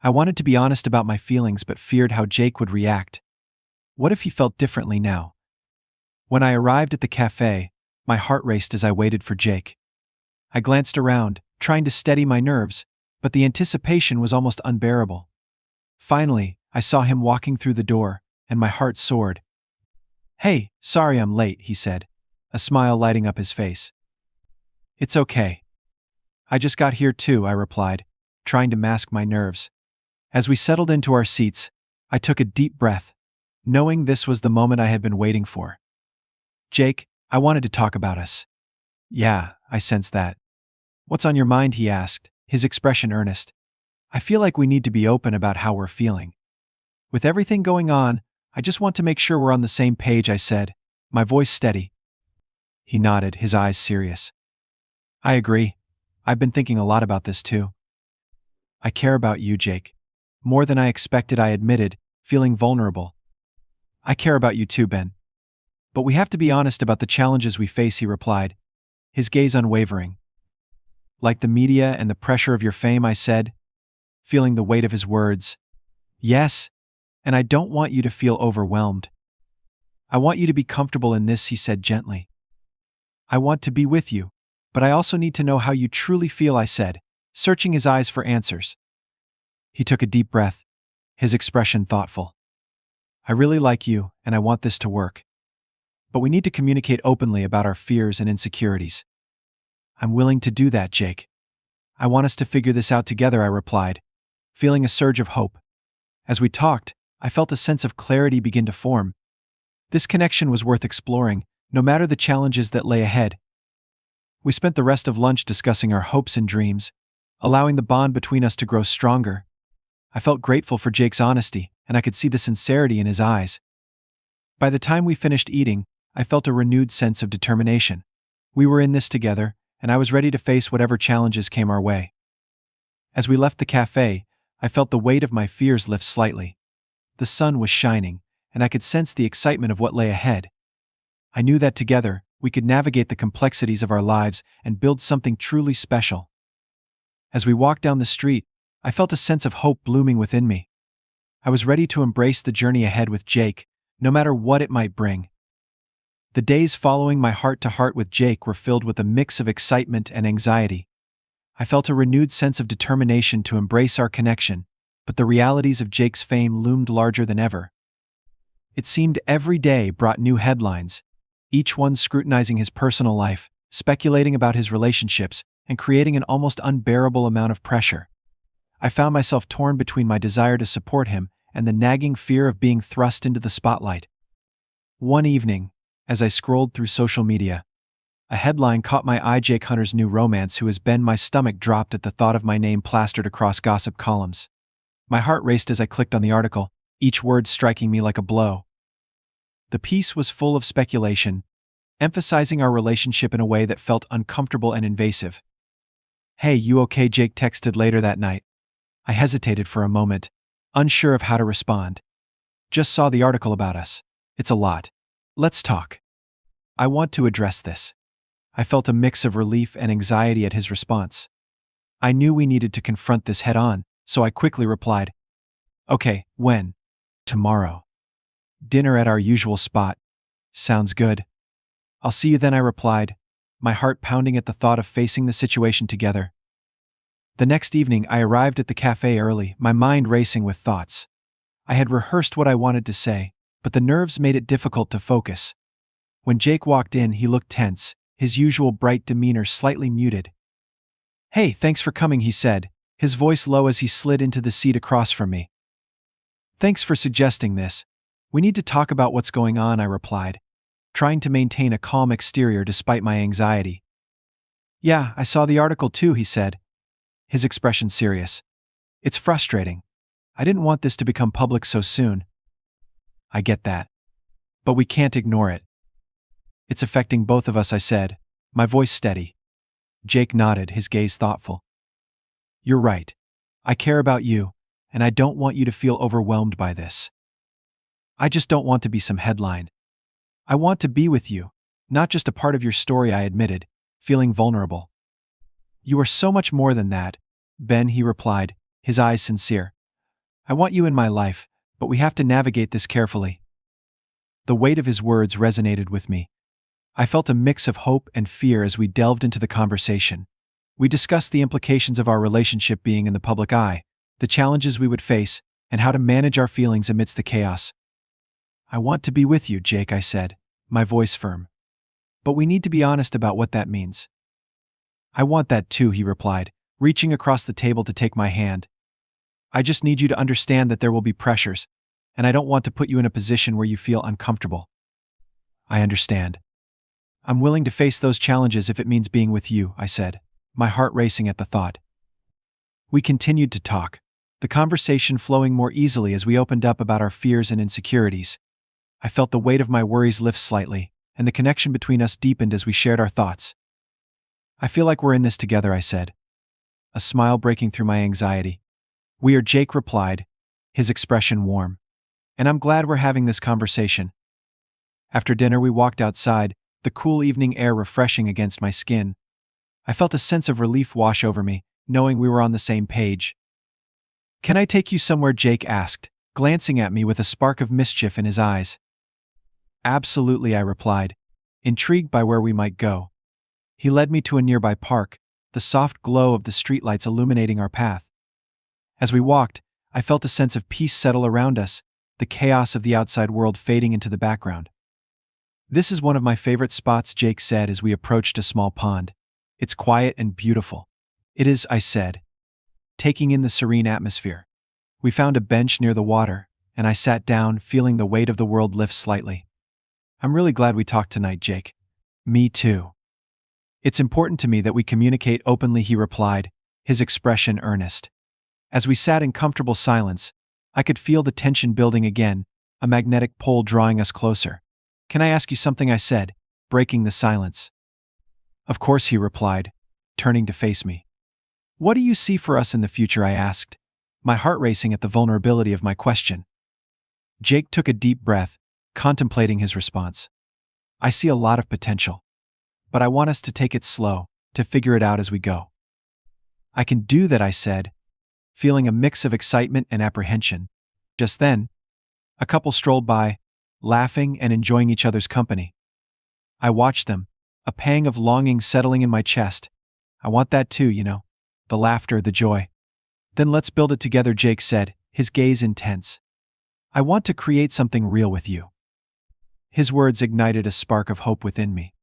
I wanted to be honest about my feelings but feared how Jake would react. What if he felt differently now? When I arrived at the cafe, my heart raced as I waited for Jake. I glanced around, trying to steady my nerves, but the anticipation was almost unbearable. Finally, I saw him walking through the door, and my heart soared. "Hey, sorry I'm late," he said, a smile lighting up his face. "It's okay. I just got here too," I replied, trying to mask my nerves. As we settled into our seats, I took a deep breath, knowing this was the moment I had been waiting for. "Jake, I wanted to talk about us." "Yeah, I sensed that." "What's on your mind?" he asked, his expression earnest. "I feel like we need to be open about how we're feeling. With everything going on, I just want to make sure we're on the same page," I said, my voice steady. He nodded, his eyes serious. "I agree. I've been thinking a lot about this too." "I care about you, Jake. More than I expected," I admitted, feeling vulnerable. "I care about you too, Ben. But we have to be honest about the challenges we face," he replied, his gaze unwavering. "Like the media and the pressure of your fame," I said, feeling the weight of his words. "Yes, and I don't want you to feel overwhelmed. I want you to be comfortable in this," he said gently. "I want to be with you, but I also need to know how you truly feel," I said, searching his eyes for answers. He took a deep breath, his expression thoughtful. "I really like you, and I want this to work. But we need to communicate openly about our fears and insecurities." "I'm willing to do that, Jake. I want us to figure this out together," I replied, feeling a surge of hope. As we talked, I felt a sense of clarity begin to form. This connection was worth exploring, no matter the challenges that lay ahead. We spent the rest of lunch discussing our hopes and dreams, allowing the bond between us to grow stronger. I felt grateful for Jake's honesty, and I could see the sincerity in his eyes. By the time we finished eating, I felt a renewed sense of determination. We were in this together, and I was ready to face whatever challenges came our way. As we left the cafe, I felt the weight of my fears lift slightly. The sun was shining, and I could sense the excitement of what lay ahead. I knew that together, we could navigate the complexities of our lives and build something truly special. As we walked down the street, I felt a sense of hope blooming within me. I was ready to embrace the journey ahead with Jake, no matter what it might bring. The days following my heart-to-heart with Jake were filled with a mix of excitement and anxiety. I felt a renewed sense of determination to embrace our connection, but the realities of Jake's fame loomed larger than ever. It seemed every day brought new headlines, each one scrutinizing his personal life, speculating about his relationships, and creating an almost unbearable amount of pressure. I found myself torn between my desire to support him and the nagging fear of being thrust into the spotlight. One evening, as I scrolled through social media, a headline caught my eye: "Jake Hunter's new romance who has been." My stomach dropped at the thought of my name plastered across gossip columns. My heart raced as I clicked on the article, each word striking me like a blow. The piece was full of speculation, emphasizing our relationship in a way that felt uncomfortable and invasive. "Hey, you okay?" Jake texted later that night. I hesitated for a moment, unsure of how to respond. "Just saw the article about us. It's a lot. Let's talk. I want to address this." I felt a mix of relief and anxiety at his response. I knew we needed to confront this head on, so I quickly replied, "Okay, when?" "Tomorrow. Dinner at our usual spot." "Sounds good. I'll see you then," I replied, my heart pounding at the thought of facing the situation together. The next evening I arrived at the cafe early, my mind racing with thoughts. I had rehearsed what I wanted to say, but the nerves made it difficult to focus. When Jake walked in, he looked tense, his usual bright demeanor slightly muted. "Hey, thanks for coming," he said, his voice low as he slid into the seat across from me. "Thanks for suggesting this. We need to talk about what's going on," I replied, trying to maintain a calm exterior despite my anxiety. "Yeah, I saw the article too," he said, his expression serious. "It's frustrating. I didn't want this to become public so soon." "I get that. But we can't ignore it. It's affecting both of us," I said, my voice steady. Jake nodded, his gaze thoughtful. "You're right. I care about you, and I don't want you to feel overwhelmed by this. I just don't want to be some headline. I want to be with you, not just a part of your story," I admitted, feeling vulnerable. You are so much more than that, Ben, he replied, his eyes sincere. I want you in my life, but we have to navigate this carefully. The weight of his words resonated with me. I felt a mix of hope and fear as we delved into the conversation. We discussed the implications of our relationship being in the public eye, the challenges we would face, and how to manage our feelings amidst the chaos. I want to be with you, Jake, I said, my voice firm. But we need to be honest about what that means. I want that too, he replied, reaching across the table to take my hand. I just need you to understand that there will be pressures, and I don't want to put you in a position where you feel uncomfortable. I understand. I'm willing to face those challenges if it means being with you, I said, my heart racing at the thought. We continued to talk, the conversation flowing more easily as we opened up about our fears and insecurities. I felt the weight of my worries lift slightly, and the connection between us deepened as we shared our thoughts. I feel like we're in this together, I said, a smile breaking through my anxiety. We are, Jake replied, his expression warm. And I'm glad we're having this conversation. After dinner, we walked outside, the cool evening air refreshing against my skin. I felt a sense of relief wash over me, knowing we were on the same page. Can I take you somewhere? Jake asked, glancing at me with a spark of mischief in his eyes. Absolutely, I replied, intrigued by where we might go. He led me to a nearby park, the soft glow of the streetlights illuminating our path. As we walked, I felt a sense of peace settle around us, the chaos of the outside world fading into the background. This is one of my favorite spots, Jake said as we approached a small pond. It's quiet and beautiful. It is, I said, taking in the serene atmosphere. We found a bench near the water, and I sat down, feeling the weight of the world lift slightly. I'm really glad we talked tonight, Jake. Me too. It's important to me that we communicate openly, he replied, his expression earnest. As we sat in comfortable silence, I could feel the tension building again, a magnetic pull drawing us closer. Can I ask you something? I said, breaking the silence. Of course, he replied, turning to face me. What do you see for us in the future? I asked, my heart racing at the vulnerability of my question. Jake took a deep breath, contemplating his response. I see a lot of potential. But I want us to take it slow, to figure it out as we go. I can do that, I said, feeling a mix of excitement and apprehension. Just then, a couple strolled by, laughing and enjoying each other's company. I watched them, a pang of longing settling in my chest. I want that too, the laughter, the joy. Then let's build it together, Jake said, his gaze intense. I want to create something real with you. His words ignited a spark of hope within me.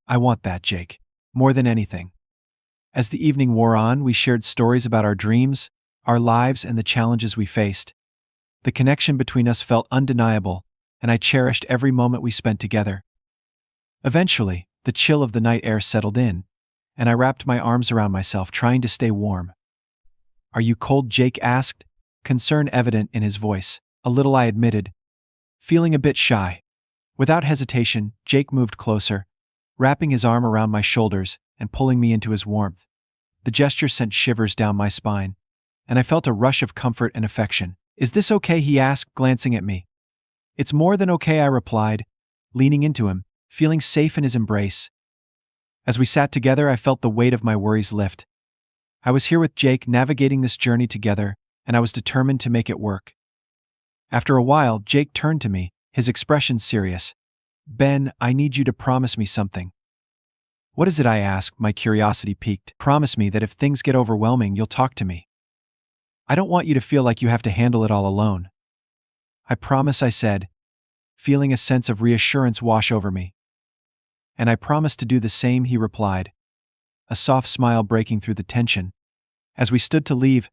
I want that, Jake, more than anything. As the evening wore on, we shared stories about our dreams, our lives, and the challenges we faced. The connection between us felt undeniable, and I cherished every moment we spent together. Eventually, the chill of the night air settled in, and I wrapped my arms around myself, trying to stay warm. Are you cold? Jake asked, concern evident in his voice. A little, I admitted, feeling a bit shy. Without hesitation, Jake moved closer, wrapping his arm around my shoulders and pulling me into his warmth. The gesture sent shivers down my spine, and I felt a rush of comfort and affection. Is this okay? He asked, glancing at me. It's more than okay, I replied, leaning into him, feeling safe in his embrace. As we sat together, I felt the weight of my worries lift. I was here with Jake, navigating this journey together, and I was determined to make it work. After a while, Jake turned to me, his expression serious. Ben, I need you to promise me something. What is it? I asked, my curiosity piqued. Promise me that if things get overwhelming, you'll talk to me. I don't want you to feel like you have to handle it all alone. I promise, I said, feeling a sense of reassurance wash over me. And I promise to do the same, he replied, a soft smile breaking through the tension. As we stood to leave,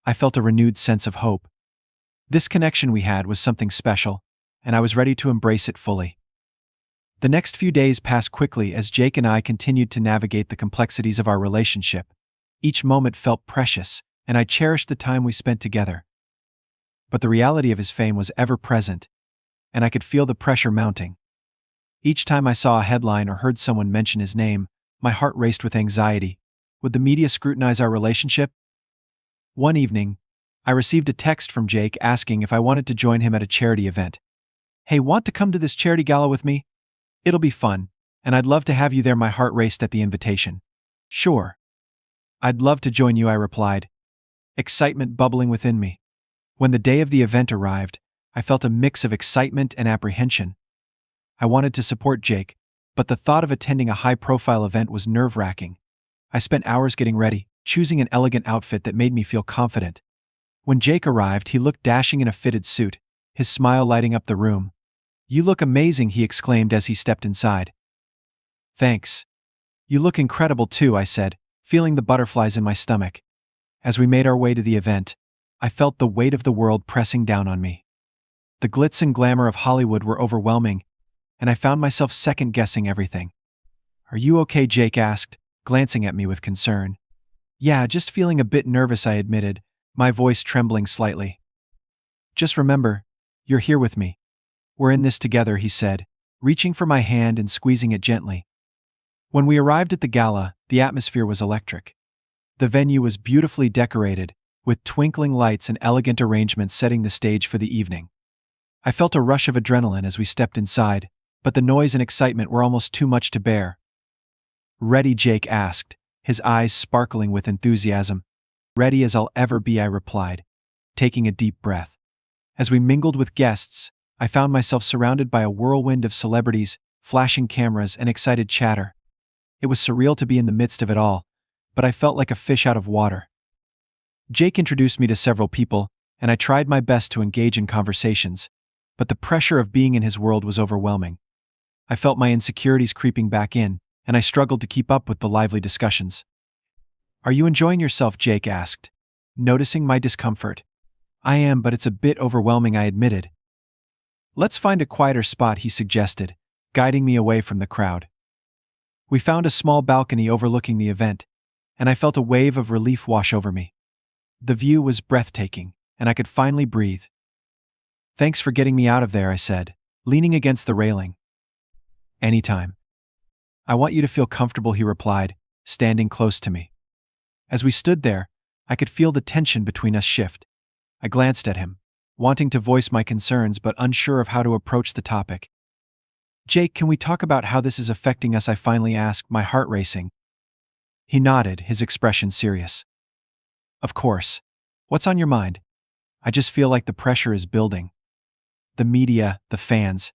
I felt a renewed sense of hope. This connection we had was something special, and I was ready to embrace it fully. The next few days passed quickly as Jake and I continued to navigate the complexities of our relationship. Each moment felt precious, and I cherished the time we spent together. But the reality of his fame was ever present, and I could feel the pressure mounting. Each time I saw a headline or heard someone mention his name, my heart raced with anxiety. Would the media scrutinize our relationship? One evening, I received a text from Jake asking if I wanted to join him at a charity event. Hey, want to come to this charity gala with me? It'll be fun, and I'd love to have you there. My heart raced at the invitation. Sure. I'd love to join you, I replied, excitement bubbling within me. When the day of the event arrived, I felt a mix of excitement and apprehension. I wanted to support Jake, but the thought of attending a high-profile event was nerve-wracking. I spent hours getting ready, choosing an elegant outfit that made me feel confident. When Jake arrived, he looked dashing in a fitted suit, his smile lighting up the room. "You look amazing," he exclaimed as he stepped inside. "Thanks. You look incredible too," I said, feeling the butterflies in my stomach. As we made our way to the event, I felt the weight of the world pressing down on me. The glitz and glamour of Hollywood were overwhelming, and I found myself second-guessing everything. "Are you okay?" Jake asked, glancing at me with concern. "Yeah, just feeling a bit nervous," I admitted, my voice trembling slightly. "Just remember, you're here with me. We're in this together," he said, reaching for my hand and squeezing it gently. When we arrived at the gala, the atmosphere was electric. The venue was beautifully decorated, with twinkling lights and elegant arrangements setting the stage for the evening. I felt a rush of adrenaline as we stepped inside, but the noise and excitement were almost too much to bear. "Ready?" Jake asked, his eyes sparkling with enthusiasm. "Ready as I'll ever be," I replied, taking a deep breath. As we mingled with guests, I found myself surrounded by a whirlwind of celebrities, flashing cameras, and excited chatter. It was surreal to be in the midst of it all, but I felt like a fish out of water. Jake introduced me to several people, and I tried my best to engage in conversations, but the pressure of being in his world was overwhelming. I felt my insecurities creeping back in, and I struggled to keep up with the lively discussions. "Are you enjoying yourself?" Jake asked, noticing my discomfort. "I am, but it's a bit overwhelming," I admitted. "Let's find a quieter spot," he suggested, guiding me away from the crowd. We found a small balcony overlooking the event, and I felt a wave of relief wash over me. The view was breathtaking, and I could finally breathe. "Thanks for getting me out of there," I said, leaning against the railing. "Anytime. I want you to feel comfortable," he replied, standing close to me. As we stood there, I could feel the tension between us shift. I glanced at him, wanting to voice my concerns but unsure of how to approach the topic. "Jake, can we talk about how this is affecting us?" I finally asked, my heart racing. He nodded, his expression serious. "Of course. What's on your mind?" "I just feel like the pressure is building. The media, the fans.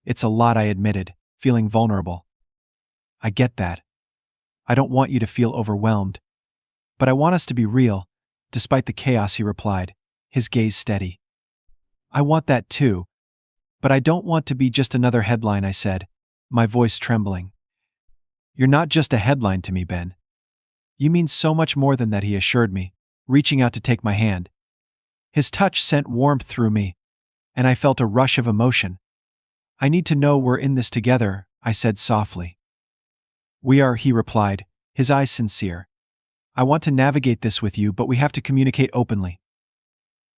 It's a lot," I admitted, feeling vulnerable. "I get that. I don't want you to feel overwhelmed. But I want us to be real, despite the chaos," he replied, his gaze steady. "I want that too. But I don't want to be just another headline," I said, my voice trembling. "You're not just a headline to me, Ben. You mean so much more than that," he assured me, reaching out to take my hand. His touch sent warmth through me, and I felt a rush of emotion. "I need to know we're in this together," I said softly. "We are," he replied, his eyes sincere. "I want to navigate this with you, but we have to communicate openly."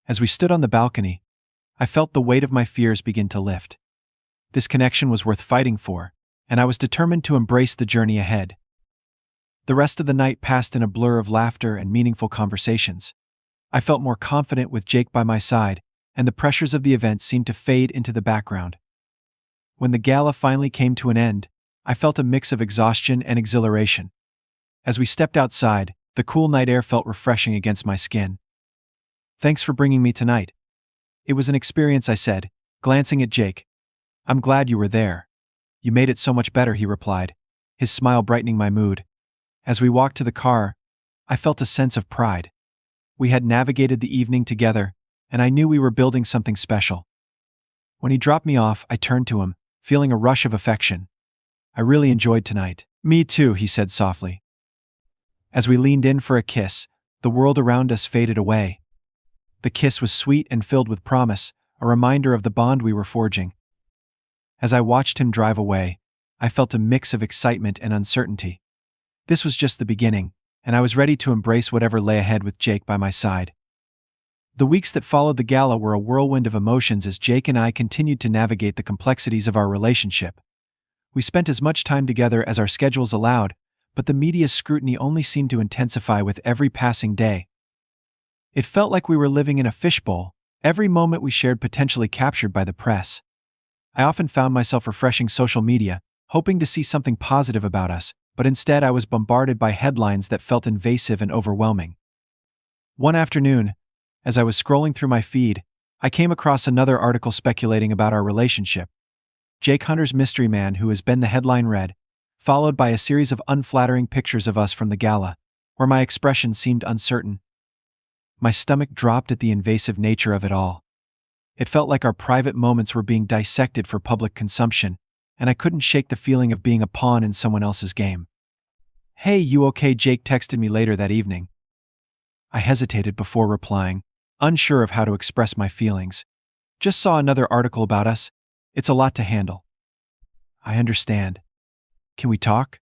As we stood on the balcony, I felt the weight of my fears begin to lift. This connection was worth fighting for, and I was determined to embrace the journey ahead. The rest of the night passed in a blur of laughter and meaningful conversations. I felt more confident with Jake by my side, and the pressures of the event seemed to fade into the background. When the gala finally came to an end, I felt a mix of exhaustion and exhilaration. As we stepped outside, the cool night air felt refreshing against my skin. "Thanks for bringing me tonight. It was an experience," I said, glancing at Jake. "I'm glad you were there. You made it so much better," he replied, his smile brightening my mood. As we walked to the car, I felt a sense of pride. We had navigated the evening together, and I knew we were building something special. When he dropped me off, I turned to him, feeling a rush of affection. "I really enjoyed tonight." "Me too," he said softly. As we leaned in for a kiss, the world around us faded away. The kiss was sweet and filled with promise, a reminder of the bond we were forging. As I watched him drive away, I felt a mix of excitement and uncertainty. This was just the beginning, and I was ready to embrace whatever lay ahead with Jake by my side. The weeks that followed the gala were a whirlwind of emotions as Jake and I continued to navigate the complexities of our relationship. We spent as much time together as our schedules allowed, but the media's scrutiny only seemed to intensify with every passing day. It felt like we were living in a fishbowl, every moment we shared potentially captured by the press. I often found myself refreshing social media, hoping to see something positive about us, but instead I was bombarded by headlines that felt invasive and overwhelming. One afternoon, as I was scrolling through my feed, I came across another article speculating about our relationship. Jake Hunter's mystery man, who has been the headline read, followed by a series of unflattering pictures of us from the gala, where my expression seemed uncertain. My stomach dropped at the invasive nature of it all. It felt like our private moments were being dissected for public consumption, and I couldn't shake the feeling of being a pawn in someone else's game. "Hey, you okay?" Jake texted me later that evening. I hesitated before replying, unsure of how to express my feelings. "Just saw another article about us. It's a lot to handle." "I understand. Can we talk?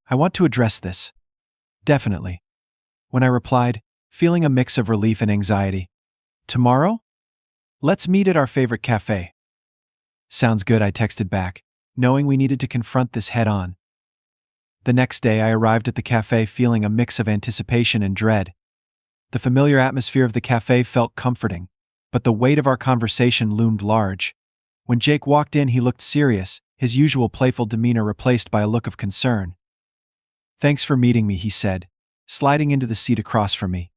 I want to address this." "Definitely." When I replied, feeling a mix of relief and anxiety. "Tomorrow? Let's meet at our favorite cafe." "Sounds good," I texted back, knowing we needed to confront this head-on. The next day I arrived at the cafe feeling a mix of anticipation and dread. The familiar atmosphere of the cafe felt comforting, but the weight of our conversation loomed large. When Jake walked in, he looked serious, his usual playful demeanor replaced by a look of concern. "Thanks for meeting me," he said, sliding into the seat across from me.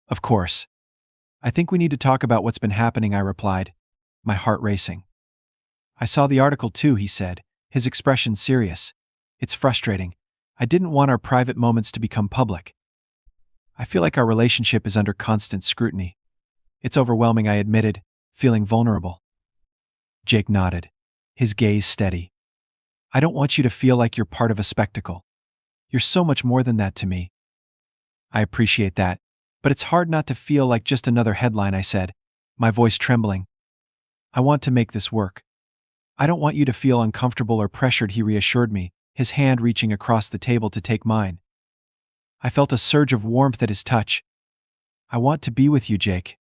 "Of course. I think we need to talk about what's been happening," I replied, my heart racing. "I saw the article too," he said, his expression serious. "It's frustrating. I didn't want our private moments to become public. I feel like our relationship is under constant scrutiny." "It's overwhelming," I admitted, feeling vulnerable. Jake nodded, his gaze steady. "I don't want you to feel like you're part of a spectacle. You're so much more than that to me." "I appreciate that, but it's hard not to feel like just another headline," I said, my voice trembling. "I want to make this work." "I don't want you to feel uncomfortable or pressured," he reassured me, his hand reaching across the table to take mine. I felt a surge of warmth at his touch. "I want to be with you, Jake.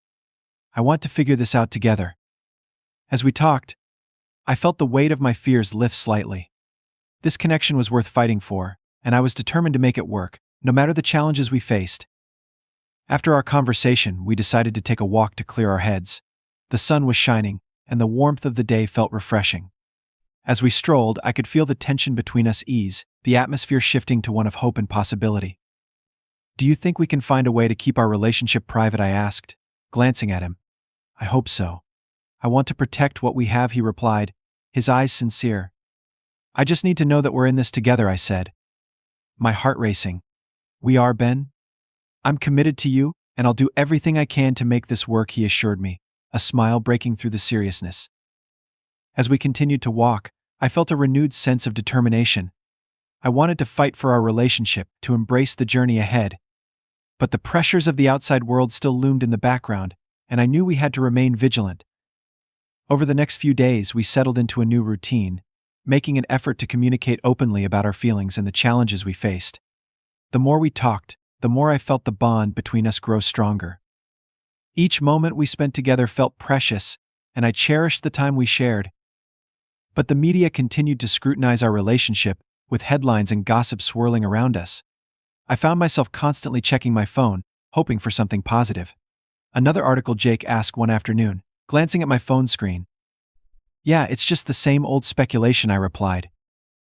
I want to figure this out together." As we talked, I felt the weight of my fears lift slightly. This connection was worth fighting for, and I was determined to make it work, no matter the challenges we faced. After our conversation, we decided to take a walk to clear our heads. The sun was shining, and the warmth of the day felt refreshing. As we strolled, I could feel the tension between us ease, the atmosphere shifting to one of hope and possibility. "Do you think we can find a way to keep our relationship private?" I asked, glancing at him. "I hope so. I want to protect what we have," he replied, his eyes sincere. "I just need to know that we're in this together," I said, my heart racing. "We are, Ben? I'm committed to you, and I'll do everything I can to make this work," he assured me, a smile breaking through the seriousness. As we continued to walk, I felt a renewed sense of determination. I wanted to fight for our relationship, to embrace the journey ahead. But the pressures of the outside world still loomed in the background, and I knew we had to remain vigilant. Over the next few days, we settled into a new routine, making an effort to communicate openly about our feelings and the challenges we faced. The more we talked, the more I felt the bond between us grow stronger. Each moment we spent together felt precious, and I cherished the time we shared. But the media continued to scrutinize our relationship, with headlines and gossip swirling around us. I found myself constantly checking my phone, hoping for something positive. Another article, Jake asked one afternoon, glancing at my phone screen. "Yeah, it's just the same old speculation," I replied,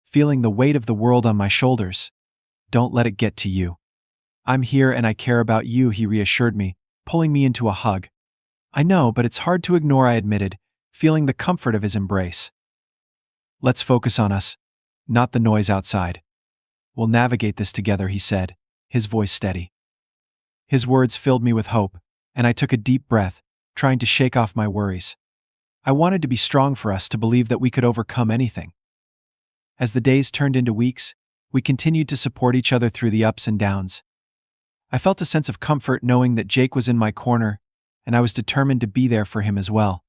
feeling the weight of the world on my shoulders. "Don't let it get to you. I'm here and I care about you," he reassured me, pulling me into a hug. "I know, but it's hard to ignore," I admitted, feeling the comfort of his embrace. "Let's focus on us, not the noise outside. We'll navigate this together," he said, his voice steady. His words filled me with hope, and I took a deep breath, trying to shake off my worries. I wanted to be strong for us, to believe that we could overcome anything. As the days turned into weeks, we continued to support each other through the ups and downs. I felt a sense of comfort knowing that Jake was in my corner, and I was determined to be there for him as well.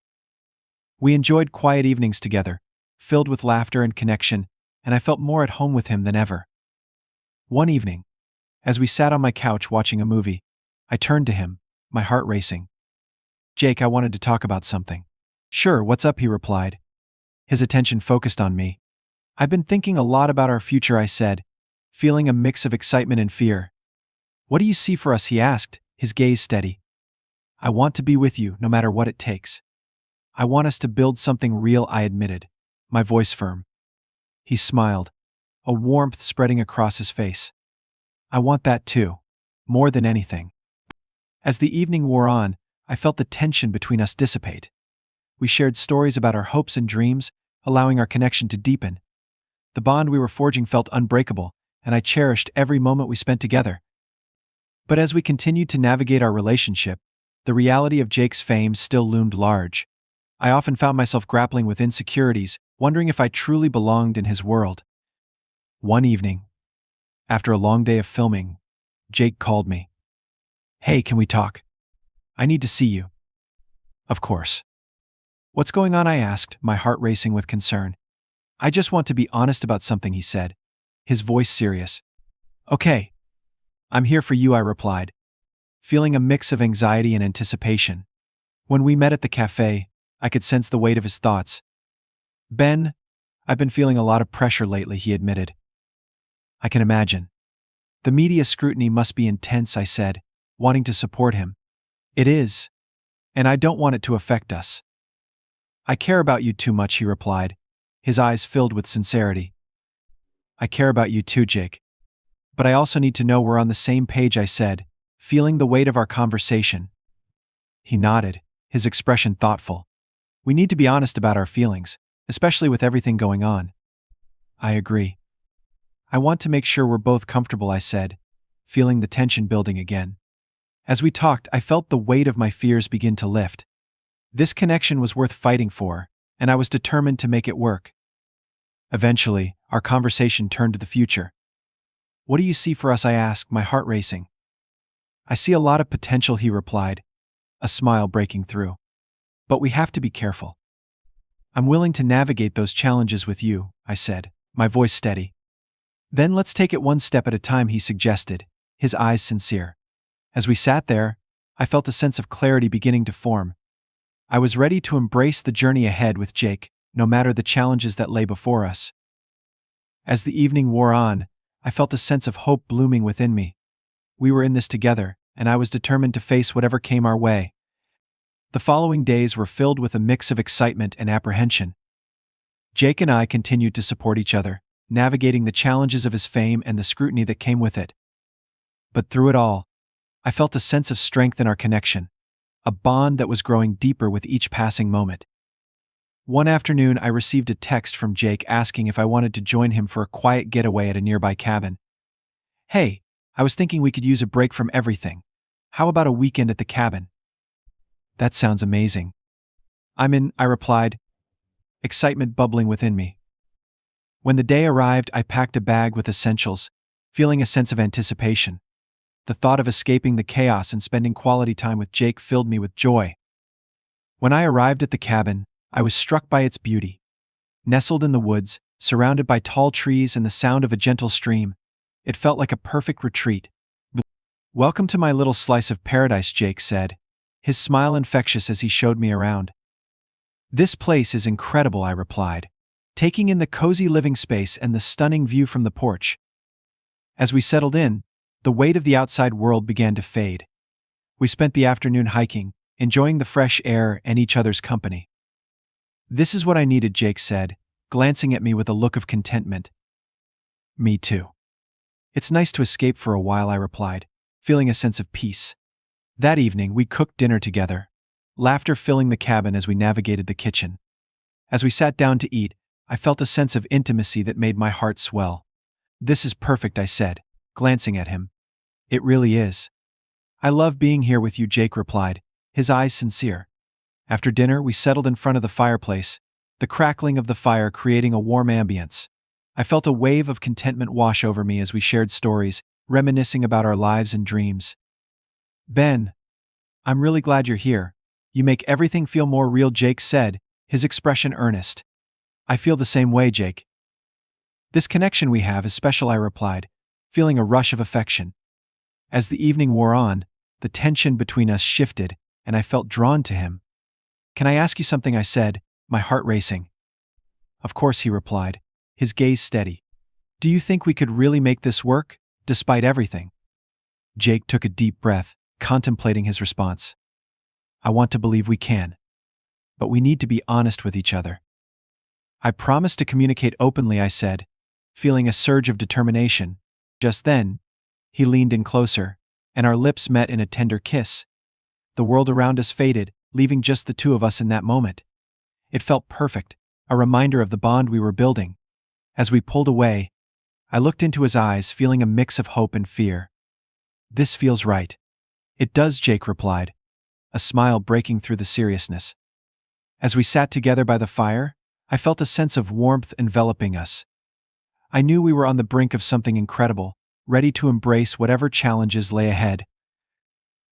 We enjoyed quiet evenings together, filled with laughter and connection, and I felt more at home with him than ever. One evening, as we sat on my couch watching a movie, I turned to him, my heart racing. "Jake, I wanted to talk about something." "Sure, what's up?" he replied, his attention focused on me. "I've been thinking a lot about our future," I said, feeling a mix of excitement and fear. "What do you see for us?" he asked, his gaze steady. "I want to be with you, no matter what it takes. I want us to build something real," I admitted, my voice firm. He smiled. a warmth spreading across his face. I want that too. More than anything. As the evening wore on, I felt the tension between us dissipate. We shared stories about our hopes and dreams, allowing our connection to deepen. The bond we were forging felt unbreakable, and I cherished every moment we spent together. But as we continued to navigate our relationship, the reality of Jake's fame still loomed large. I often found myself grappling with insecurities, wondering if I truly belonged in his world. One evening, after a long day of filming, Jake called me. "Hey, can we talk? I need to see you." Of course. "What's going on?" I asked, my heart racing with concern. "I just want to be honest about something," he said, his voice serious. "Okay. I'm here for you," I replied, feeling a mix of anxiety and anticipation. When we met at the cafe, I could sense the weight of his thoughts. "Ben, I've been feeling a lot of pressure lately," he admitted. "I can imagine. The media scrutiny must be intense," I said, wanting to support him. "It is. And I don't want it to affect us." "I care about you too much," he replied, his eyes filled with sincerity. "I care about you too, Jake. But I also need to know we're on the same page," I said, feeling the weight of our conversation. He nodded, his expression thoughtful. "We need to be honest about our feelings, especially with everything going on." "I agree. I want to make sure we're both comfortable," I said, feeling the tension building again. As we talked, I felt the weight of my fears begin to lift. This connection was worth fighting for, and I was determined to make it work. Eventually, our conversation turned to the future. "What do you see for us?" I asked, my heart racing. "I see a lot of potential," he replied, a smile breaking through. "But we have to be careful." "I'm willing to navigate those challenges with you," I said, my voice steady. "Then let's take it one step at a time," he suggested, his eyes sincere. As we sat there, I felt a sense of clarity beginning to form. I was ready to embrace the journey ahead with Jake, no matter the challenges that lay before us. As the evening wore on, I felt a sense of hope blooming within me. We were in this together, and I was determined to face whatever came our way. The following days were filled with a mix of excitement and apprehension. Jake and I continued to support each other, navigating the challenges of his fame and the scrutiny that came with it. But through it all, I felt a sense of strength in our connection, a bond that was growing deeper with each passing moment. One afternoon, I received a text from Jake asking if I wanted to join him for a quiet getaway at a nearby cabin. "Hey, I was thinking we could use a break from everything. How about a weekend at the cabin?" "That sounds amazing." "I'm in," I replied, excitement bubbling within me. When the day arrived, I packed a bag with essentials, feeling a sense of anticipation. The thought of escaping the chaos and spending quality time with Jake filled me with joy. When I arrived at the cabin, I was struck by its beauty. Nestled in the woods, surrounded by tall trees and the sound of a gentle stream, it felt like a perfect retreat. "Welcome to my little slice of paradise," Jake said, his smile infectious as he showed me around. "This place is incredible," I replied, taking in the cozy living space and the stunning view from the porch. As we settled in, the weight of the outside world began to fade. We spent the afternoon hiking, enjoying the fresh air and each other's company. "This is what I needed," Jake said, glancing at me with a look of contentment. "Me too. It's nice to escape for a while," I replied, feeling a sense of peace. That evening, we cooked dinner together, laughter filling the cabin as we navigated the kitchen. As we sat down to eat, I felt a sense of intimacy that made my heart swell. "This is perfect," I said, glancing at him. "It really is." "I love being here with you," Jake replied, his eyes sincere. After dinner, we settled in front of the fireplace, the crackling of the fire creating a warm ambience. I felt a wave of contentment wash over me as we shared stories, reminiscing about our lives and dreams. "Ben, I'm really glad you're here. You make everything feel more real," Jake said, his expression earnest. "I feel the same way, Jake. This connection we have is special," I replied, feeling a rush of affection. As the evening wore on, the tension between us shifted, and I felt drawn to him. "Can I ask you something?" I said, my heart racing. "Of course," he replied, his gaze steady. "Do you think we could really make this work, despite everything?" Jake took a deep breath, contemplating his response. "I want to believe we can. But we need to be honest with each other." "I promise to communicate openly," I said, feeling a surge of determination. Just then, he leaned in closer, and our lips met in a tender kiss. The world around us faded, leaving just the two of us in that moment. It felt perfect, a reminder of the bond we were building. As we pulled away, I looked into his eyes, feeling a mix of hope and fear. "This feels right." "It does," Jake replied, a smile breaking through the seriousness. As we sat together by the fire, I felt a sense of warmth enveloping us. I knew we were on the brink of something incredible, ready to embrace whatever challenges lay ahead.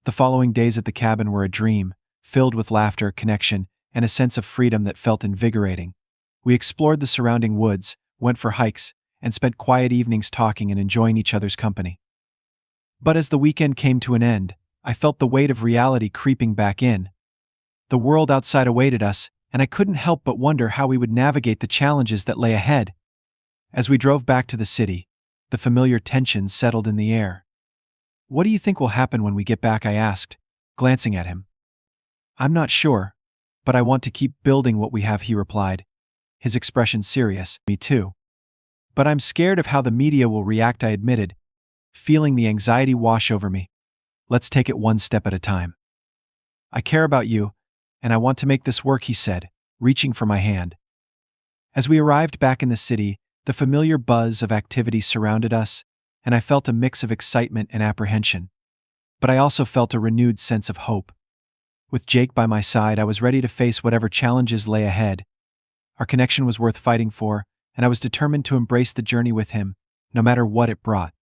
The following days at the cabin were a dream, filled with laughter, connection, and a sense of freedom that felt invigorating. We explored the surrounding woods, went for hikes, and spent quiet evenings talking and enjoying each other's company. But as the weekend came to an end, I felt the weight of reality creeping back in. The world outside awaited us, and I couldn't help but wonder how we would navigate the challenges that lay ahead. As we drove back to the city, the familiar tension settled in the air. "What do you think will happen when we get back?" I asked, glancing at him. "I'm not sure, but I want to keep building what we have," he replied, his expression serious. "Me too. But I'm scared of how the media will react," I admitted, feeling the anxiety wash over me. "Let's take it one step at a time. I care about you, and I want to make this work," he said, reaching for my hand. As we arrived back in the city, the familiar buzz of activity surrounded us, and I felt a mix of excitement and apprehension. But I also felt a renewed sense of hope. With Jake by my side, I was ready to face whatever challenges lay ahead. Our connection was worth fighting for, and I was determined to embrace the journey with him, no matter what it brought.